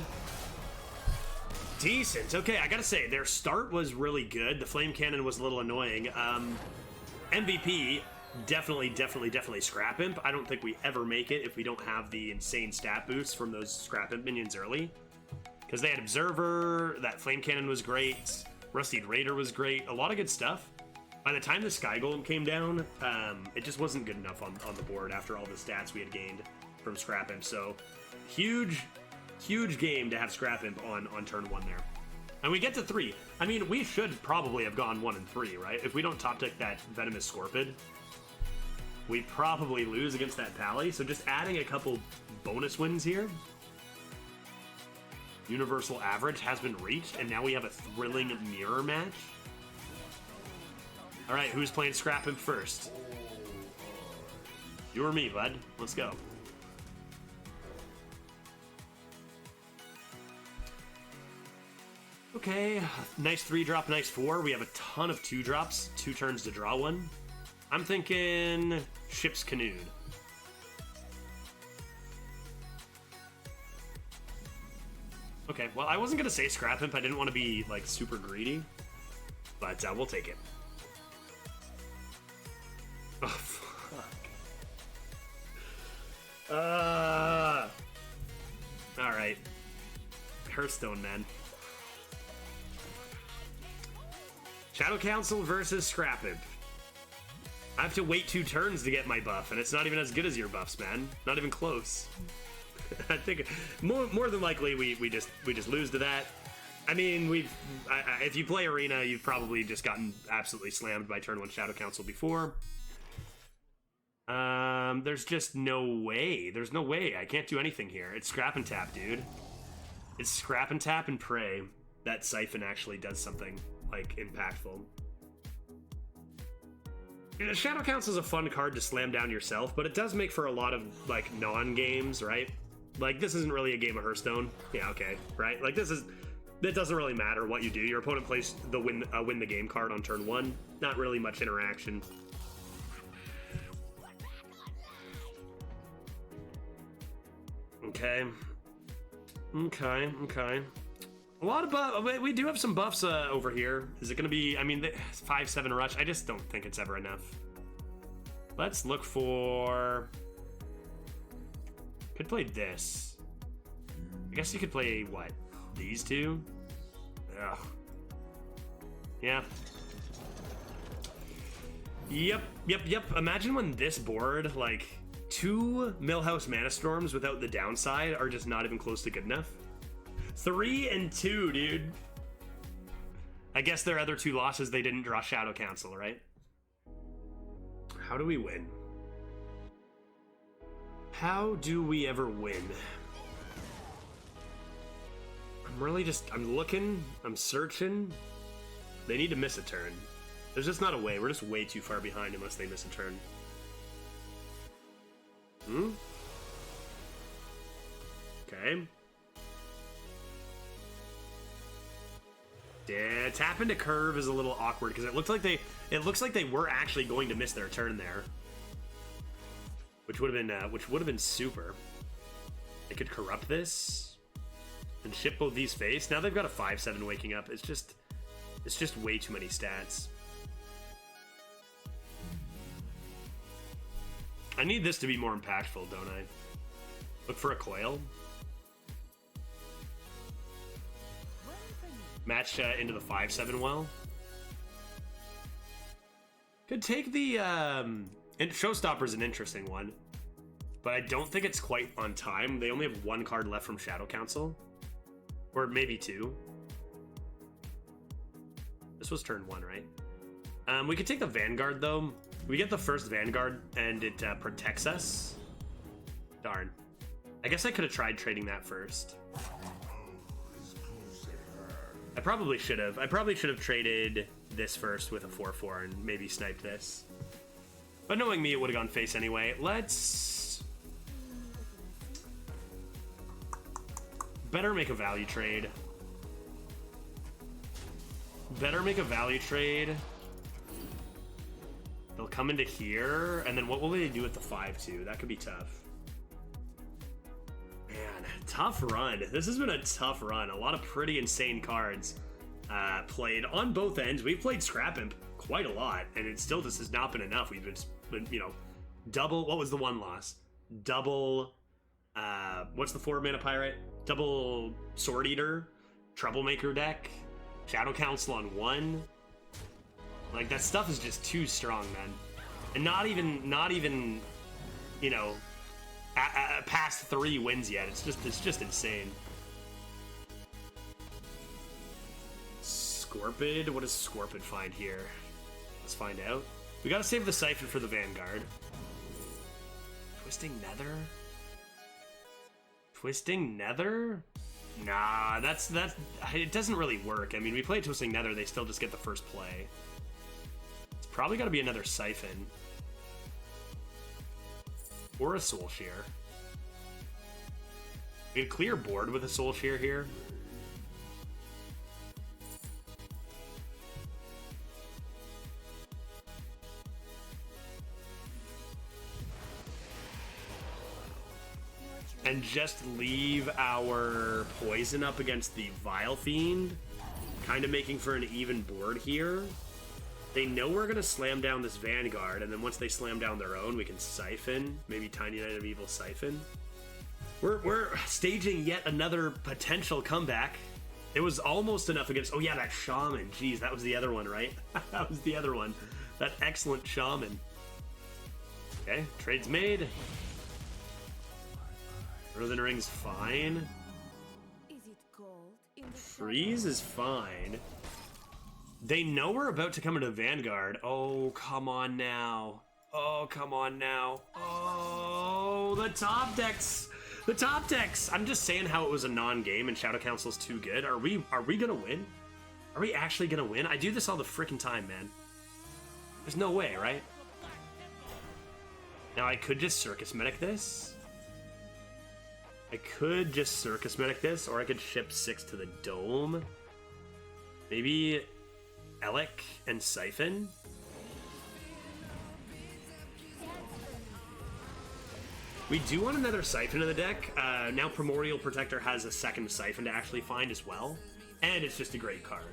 Decent. Okay, I gotta say, their start was really good. The Flame Cannon was a little annoying. MVP, definitely Scrap Imp. I don't think we ever make it if we don't have the insane stat boost from those Scrap Imp minions early. Because they had Observer, that Flame Cannon was great, Rustied Raider was great, a lot of good stuff. By the time the Sky Golem came down, it just wasn't good enough on the board after all the stats we had gained from Scrap Imp. So, huge game to have Scrap Imp on turn 1 there. And we get to 3. I mean, we should probably have gone 1 and 3, right? If we don't top deck that Venomous Scorpid, we probably lose against that Pally. So just adding a couple bonus wins here. Universal average has been reached, and now we have a thrilling mirror match. All right, who's playing Scrap Imp first? You or me, bud? Let's go. Okay, nice 3-drop, nice 4. We have a ton of 2-drops, 2 turns to draw one. I'm thinking Ship's Canoed. Okay, well, I wasn't going to say Scrap Imp. I didn't want to be, like, super greedy. but we'll take it. Oh, fuck. Alright. Hearthstone, man. Shadow Council versus Scrap Imp. I have to wait 2 turns to get my buff, and it's not even as good as your buffs, man. Not even close. I think more than likely we just lose to that. I mean, if you play Arena, you've probably just gotten absolutely slammed by turn 1 Shadow Council before. There's just no way. There's no way. I can't do anything here. It's scrap and tap, dude. It's scrap and tap and pray that Siphon actually does something, like, impactful. You know, Shadow Council is a fun card to slam down yourself, but it does make for a lot of, like, non-games, right? Like, this isn't really a game of Hearthstone. Yeah, okay, right? Like, it doesn't really matter what you do. Your opponent plays the win the game card on turn 1. Not really much interaction. Okay. A lot of buff. We do have some buffs over here. Is it going to be... I mean, 5-7 rush. I just don't think it's ever enough. Let's look for... Could play this. I guess you could play, what? These two? Ugh. Yeah. Yep. Imagine when this board, like... 2 Millhouse Mana Storms without the downside are just not even close to good enough. 3 and 2, dude. I guess their other 2 losses, they didn't draw Shadow Council, right? How do we win? How do we ever win? I'm looking, I'm searching. They need to miss a turn. There's just not a way. We're just way too far behind unless they miss a turn. Okay. Yeah, tap into curve is a little awkward because it looks like they were actually going to miss their turn there, which would have been super. They could corrupt this and ship both these face. Now they've got a 5/7 waking up. It's just way too many stats. I need this to be more impactful, don't I? Look for a coil. Match into the 5/7 well. Could take the... and Showstopper's an interesting one. But I don't think it's quite on time. They only have 1 card left from Shadow Council. Or maybe 2. This was turn 1, right? We could take the Vanguard, though. We get the first Vanguard, and it protects us. Darn. I guess I could have tried trading that first. I probably should have. I probably should have traded this first with a 4/4 and maybe sniped this. But knowing me, it would have gone face anyway. Let's... Better make a value trade. Better make a value trade. They'll come into here, and then what will they do with the 5/2? That could be tough. Man, tough run. This has been a tough run. A lot of pretty insane cards played on both ends. We've played Scrap Imp quite a lot, and it still just has not been enough. We've been, you know, double... What was the 1 loss? Double... what's the 4-mana Pirate? Double Sword Eater, Troublemaker deck, Shadow Council on 1. Like, that stuff is just too strong, man. And not even, you know, past 3 wins yet. It's just insane. Scorpid? What does Scorpid find here? Let's find out. We gotta save the Siphon for the Vanguard. Twisting Nether? Twisting Nether? Nah, that's it doesn't really work. I mean, we play Twisting Nether, they still just get the first play. It's probably got to be another Siphon. Or a Soul Shear. We could clear board with a Soul Shear here. And just leave our poison up against the Vile Fiend. kind of making for an even board here. They know we're going to slam down this Vanguard, and then once they slam down their own, we can Siphon. Maybe Tiny Knight of Evil Siphon. We're staging yet another potential comeback. It was almost enough against... Oh, yeah, that Shaman. Jeez, that was the other one, right? That was the other one. That excellent Shaman. Okay, trade's made. Northern Ring's fine. Is it cold in the Freeze is fine. They know we're about to come into Vanguard. Oh, come on now. Oh, come on now. Oh, the top decks. The top decks. I'm just saying how it was a non-game and Shadow Council's too good. Are we gonna win? Are we actually gonna win? I do this all the freaking time, man. There's no way, right? Now I could just Circus Medic this. I could just Circus Medic this, or I could ship 6 to the Dome. Maybe Elec and Siphon. We do want another Siphon in the deck. Now Primordial Protector has a second Siphon to actually find as well. And it's just a great card.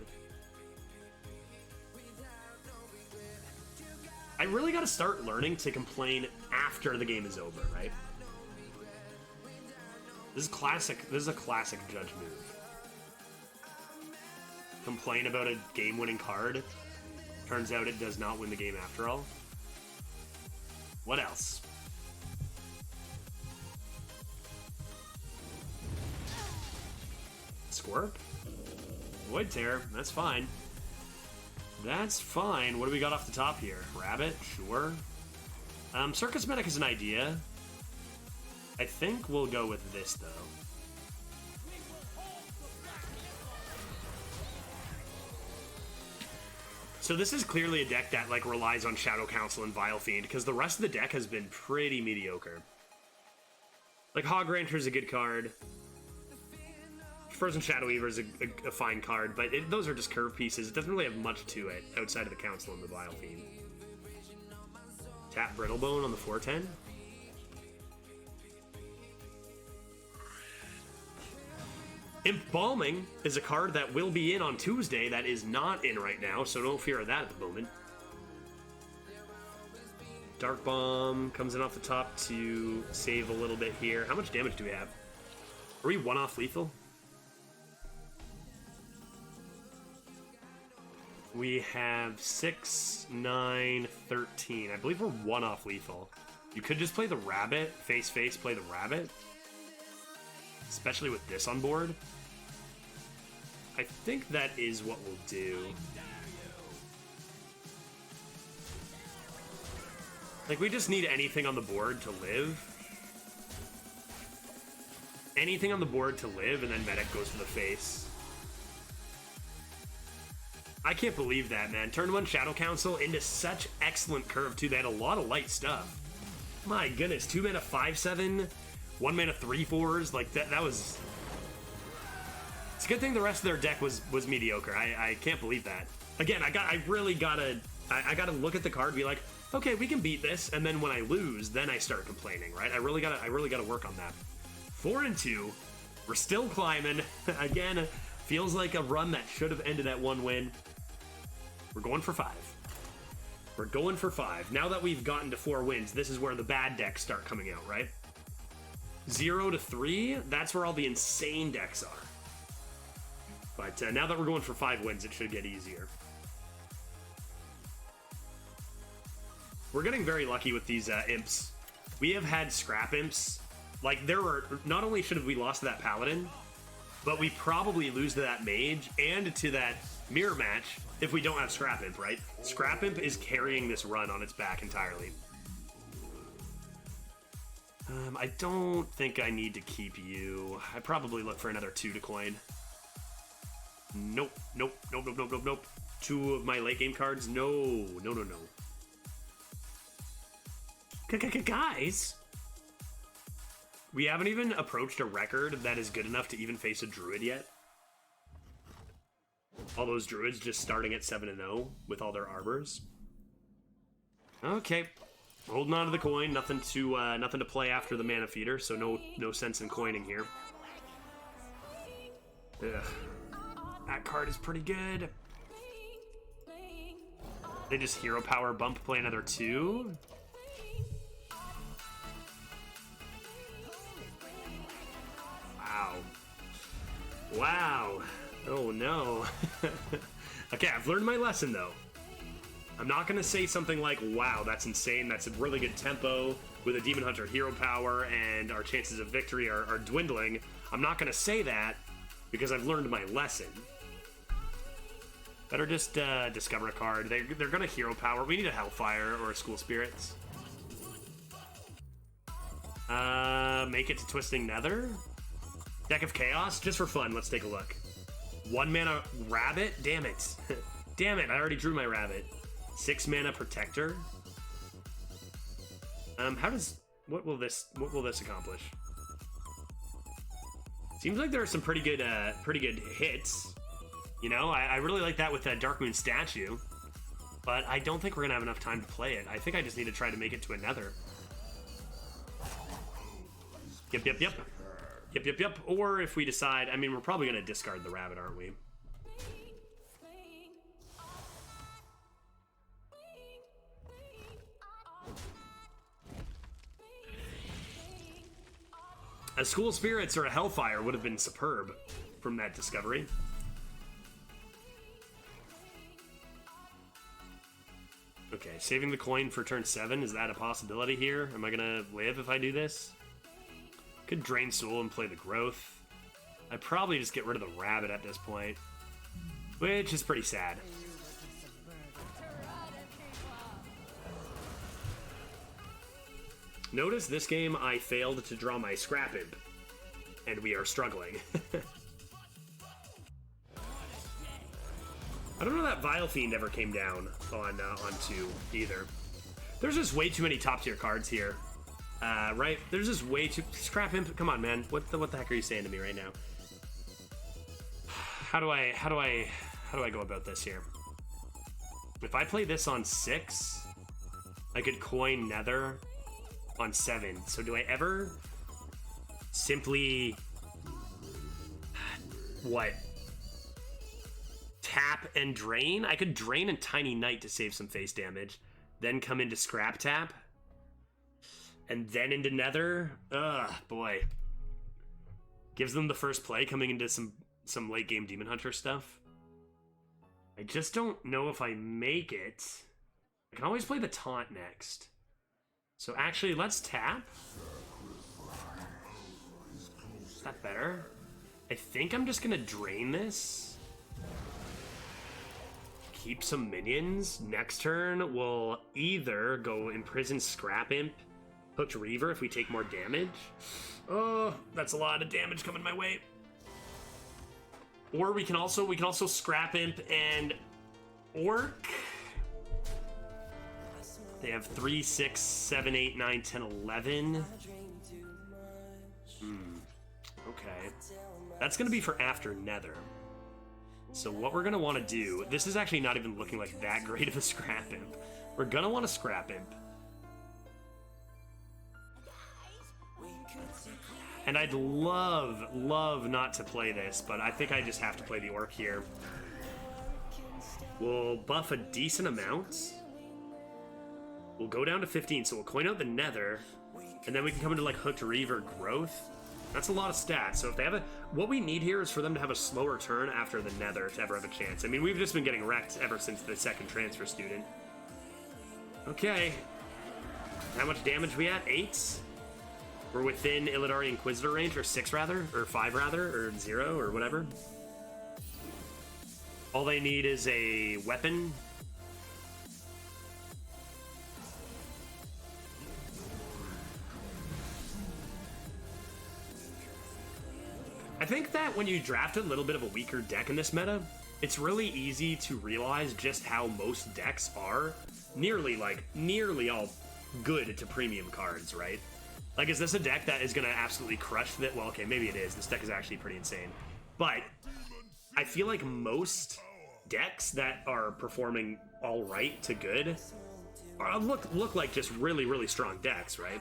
I really gotta start learning to complain after the game is over, right? This is classic. This is a classic Judge move. Complain about a game-winning card. Turns out it does not win the game after all. What else? Squirp? Void Tear, that's fine. That's fine. What do we got off the top here? Rabbit? Sure. Circus Medic is an idea. I think we'll go with this, though. So this is clearly a deck that, like, relies on Shadow Council and Vile Fiend, because the rest of the deck has been pretty mediocre. Like, Hog Rancher is a good card. Frozen Shadow Weaver is a fine card, but those are just curve pieces. It doesn't really have much to it outside of the Council and the Vile Fiend. Tap Brittlebone on the 4/10. Embalming is a card that will be in on Tuesday that is not in right now, so no fear of that at the moment. Dark Bomb comes in off the top to save a little bit here. How much damage do we have? Are we one-off lethal? We have 6, 9, 13. I believe we're one-off lethal. You could just play the rabbit, face, play the rabbit. Especially with this on board. I think that is what we'll do. Like, we just need anything on the board to live. Anything on the board to live, and then Medic goes for the face. I can't believe that, man. Turn 1 Shadow Council into such excellent curve, too. They had a lot of light stuff. My goodness, 2 mana 5/7, 1 mana 3/4s. Like, that was... It's a good thing the rest of their deck was mediocre. I can't believe that. Again, I really gotta look at the card and be like, okay, we can beat this, and then when I lose, then I start complaining, right? I really gotta work on that. 4-2. We're still climbing. Again, feels like a run that should have ended at 1 win. We're going for 5. We're going for 5. Now that we've gotten to 4 wins, this is where the bad decks start coming out, right? 0 to 3, that's where all the insane decks are. But now that we're going for 5 wins, it should get easier. We're getting very lucky with these imps. We have had scrap imps. Like, there were... Not only should have we lost to that paladin, but we probably lose to that mage and to that mirror match if we don't have Scrap Imp, right? Scrap Imp is carrying this run on its back entirely. I don't think I need to keep you. I probably look for another 2 to coin. Nope. 2 of my late game cards? No. Guys! We haven't even approached a record that is good enough to even face a druid yet. All those druids just starting at 7-0 with all their arbors. Okay, holding on to the coin. Nothing to play after the mana feeder, so no sense in coining here. Ugh. That card is pretty good. They just hero power bump, play another 2. Wow. Wow. Oh no. Okay, I've learned my lesson though. I'm not gonna say something like, wow, that's insane, that's a really good tempo with a Demon Hunter hero power and our chances of victory are dwindling. I'm not gonna say that because I've learned my lesson. Better just discover a card. They're gonna hero power. We need a Hellfire or a School Spirits. Make it to Twisting Nether. Deck of Chaos, just for fun. Let's take a look. 1 mana Rabbit. Damn it. Damn it. I already drew my Rabbit. 6 mana Protector. What will this accomplish? Seems like there are some pretty good hits. You know, I really like that with that Dark Moon statue, but I don't think we're gonna have enough time to play it. I think I just need to try to make it to a Nether. Yep. Or if we decide, I mean, we're probably gonna discard the Rabbit, aren't we? A School Spirits or a Hellfire would have been superb from that discovery. Okay, saving the coin for turn 7, is that a possibility here? Am I gonna live if I do this? Could Drain Soul and play the Growth. I'd probably just get rid of the Rabbit at this point, which is pretty sad. Notice this game I failed to draw my Scrap Imp, and we are struggling. I don't know that Vile Fiend ever came down on 2 either. There's just way too many top tier cards here, right? There's just way too Scrap Imp. Come on, man. What the heck are you saying to me right now? How do I go about this here? If I play this on 6, I could coin Nether on 7. So do I ever simply what? Tap and drain? I could drain and Tiny Knight to save some face damage, then come into Scrap Tap, and then into Nether. Ugh, boy. Gives them the first play coming into some late game Demon Hunter stuff. I just don't know if I make it. I can always play the Taunt next. So actually, let's tap. Is that better? I think I'm just gonna drain this. Keep some minions. Next turn, we'll either go Imprison Scrap Imp, Hooked Reaver if we take more damage. Oh, that's a lot of damage coming my way. Or we can also Scrap Imp and Orc. They have 3, 6, 7, 8, 9, 10, 11. Okay. That's going to be for after Nether. So what we're going to want to do... This is actually not even looking like that great of a Scrap Imp. We're going to want to Scrap Imp. And I'd love not to play this, but I think I just have to play the Orc here. We'll buff a decent amount. We'll go down to 15, so we'll coin out the Nether, and then we can come into like Hooked Reaver Growth. That's a lot of stats. So if they have a... What we need here is for them to have a slower turn after the Nether to ever have a chance. I mean, we've just been getting wrecked ever since the second transfer student. Okay. How much damage we at? 8? We're within Illidari Inquisitor range, or 6 rather, or 5 rather, or 0, or whatever. All they need is a weapon. I think that when you draft a little bit of a weaker deck in this meta, it's really easy to realize just how most decks are nearly all good to premium cards, right? Like, is this a deck that is going to absolutely crush that? Well, okay, maybe it is. This deck is actually pretty insane. But I feel like most decks that are performing all right to good look like just really, really strong decks, right?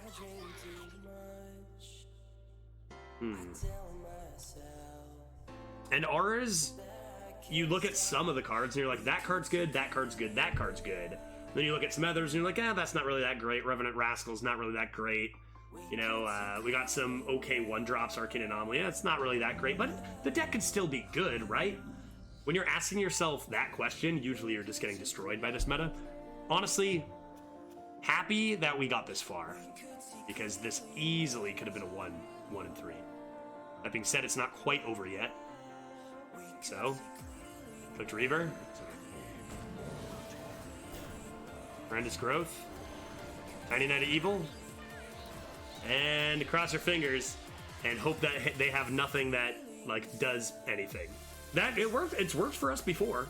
And ours you look at some of the cards and you're like, that card's good, that card's good, that card's good. Then you look at some others and you're like, that's not really that great. Revenant Rascal's not really that great. You know, we got some okay one-drops, Arcane Anomaly. Yeah, it's not really that great, but the deck could still be good, right? When you're asking yourself that question, usually you're just getting destroyed by this meta. Honestly, happy that we got this far, because this easily could have been a 1 and 3. That being said, it's not quite over yet. So, clicked Reaver. Horrendous Growth. Tiny Knight of Evil. And cross our fingers and hope that they have nothing that, like, does anything. That, it worked. It's worked for us before.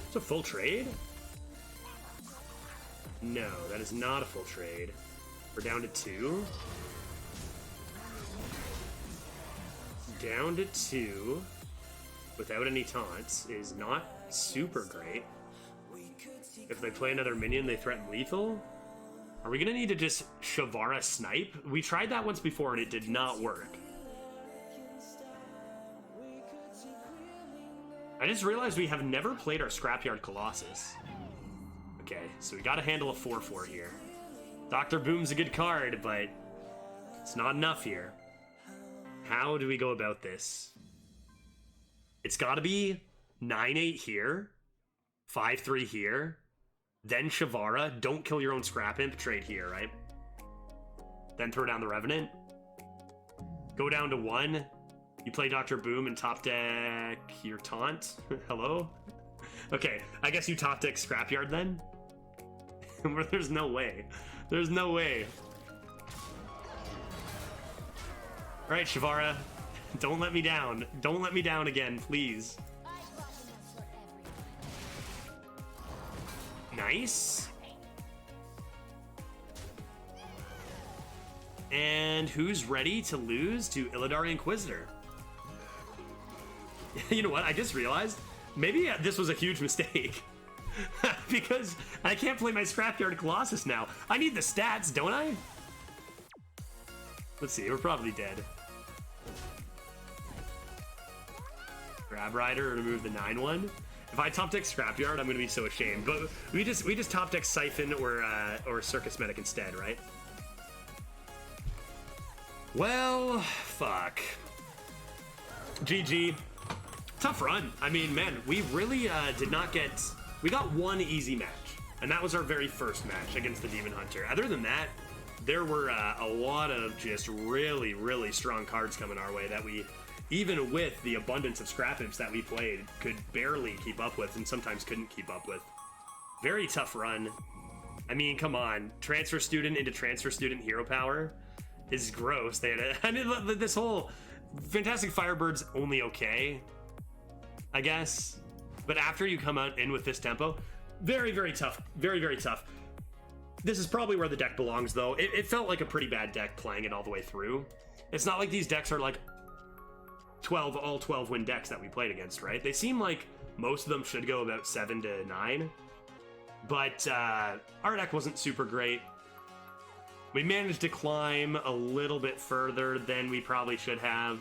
It's a full trade? No, that is not a full trade. We're down to 2. Down to 2 without any taunts is not super great. If they play another minion, they threaten lethal. Are we gonna need to just Shavara snipe? We tried that once before and it did not work. I just realized we have never played our Scrapyard Colossus. Okay, so we gotta handle a 4/4 here. Dr. Boom's a good card, but it's not enough here. How do we go about this? It's gotta be 9/8 here, 5/3 here, then Shavara. Don't kill your own Scrap Imp, trade here, right? Then throw down the Revenant. Go down to 1. You play Dr. Boom and top deck your Taunt. Hello? Okay, I guess you top deck Scrapyard then? There's no way. There's no way. Alright, Shavara. Don't let me down. Don't let me down again, please. Nice. And who's ready to lose to Illidari Inquisitor? You know what? I just realized maybe this was a huge mistake. Because I can't play my Scrapyard Colossus now. I need the stats, don't I? Let's see, we're probably dead. Grab Rider, remove the 9/1. If I top deck Scrapyard, I'm gonna be so ashamed. But we just top deck Siphon or Circus Medic instead, right? Well, fuck. GG. Tough run. I mean, man, we really did not get... We got one easy match, and that was our very first match against the Demon Hunter. Other than that, there were a lot of just really, really strong cards coming our way that we, even with the abundance of Scrap Imps that we played, could barely keep up with, and sometimes couldn't keep up with. Very tough run. I mean, come on. Transfer Student into Transfer Student Hero Power is gross. They had I mean, this whole Fantastic Firebird's only okay, I guess. But after you come out in with this tempo, very, very tough. Very, very tough. This is probably where the deck belongs, though. It felt like a pretty bad deck playing it all the way through. It's not like these decks are like all 12 win decks that we played against, right? They seem like most of them should go about 7 to 9. But our deck wasn't super great. We managed to climb a little bit further than we probably should have.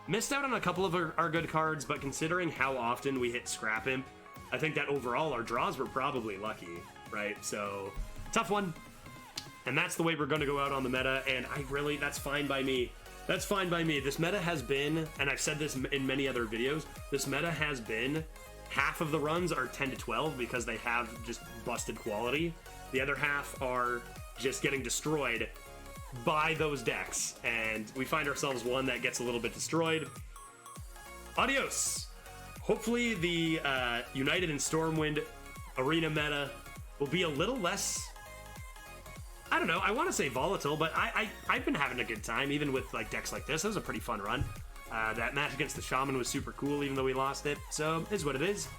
Missed out on a couple of our good cards, but considering how often we hit Scrap Imp, I think that overall our draws were probably lucky, right? So, tough one. And that's the way we're going to go out on the meta, and that's fine by me. That's fine by me. This meta has been, and I've said this in many other videos, this meta has been, half of the runs are 10 to 12 because they have just busted quality. The other half are just getting destroyed by those decks, and we find ourselves one that gets a little bit destroyed. Adios! Hopefully the United and Stormwind arena meta will be a little less, I don't know, I want to say volatile, but I've been having a good time, even with like decks like this. It was a pretty fun run. That match against the Shaman was super cool, even though we lost it, so it's what it is.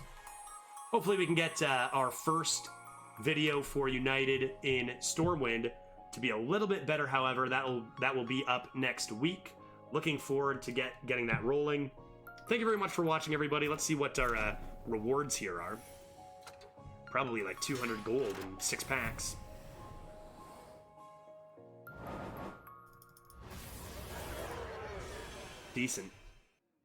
Hopefully we can get our first video for United in Stormwind to be a little bit better. However, that will be up next week. Looking forward to getting that rolling. Thank you very much for watching, everybody. Let's see what our rewards here are. Probably like 200 gold in 6 packs. Decent.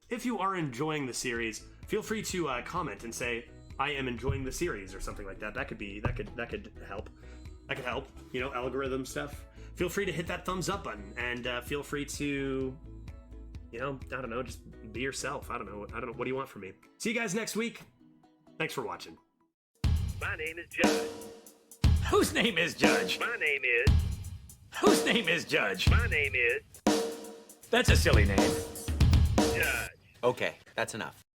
If you are enjoying the series, feel free to comment and say, I am enjoying the series, or something like that. That could help. That could help, you know, algorithm stuff. Feel free to hit that thumbs up button, and feel free to, you know, I don't know, just be yourself. I don't know. What do you want from me? See you guys next week. Thanks for watching. My name is Judge. Whose name is Judge? My name is. Whose name is Judge? My name is That's a silly name. Judge. Okay, that's enough.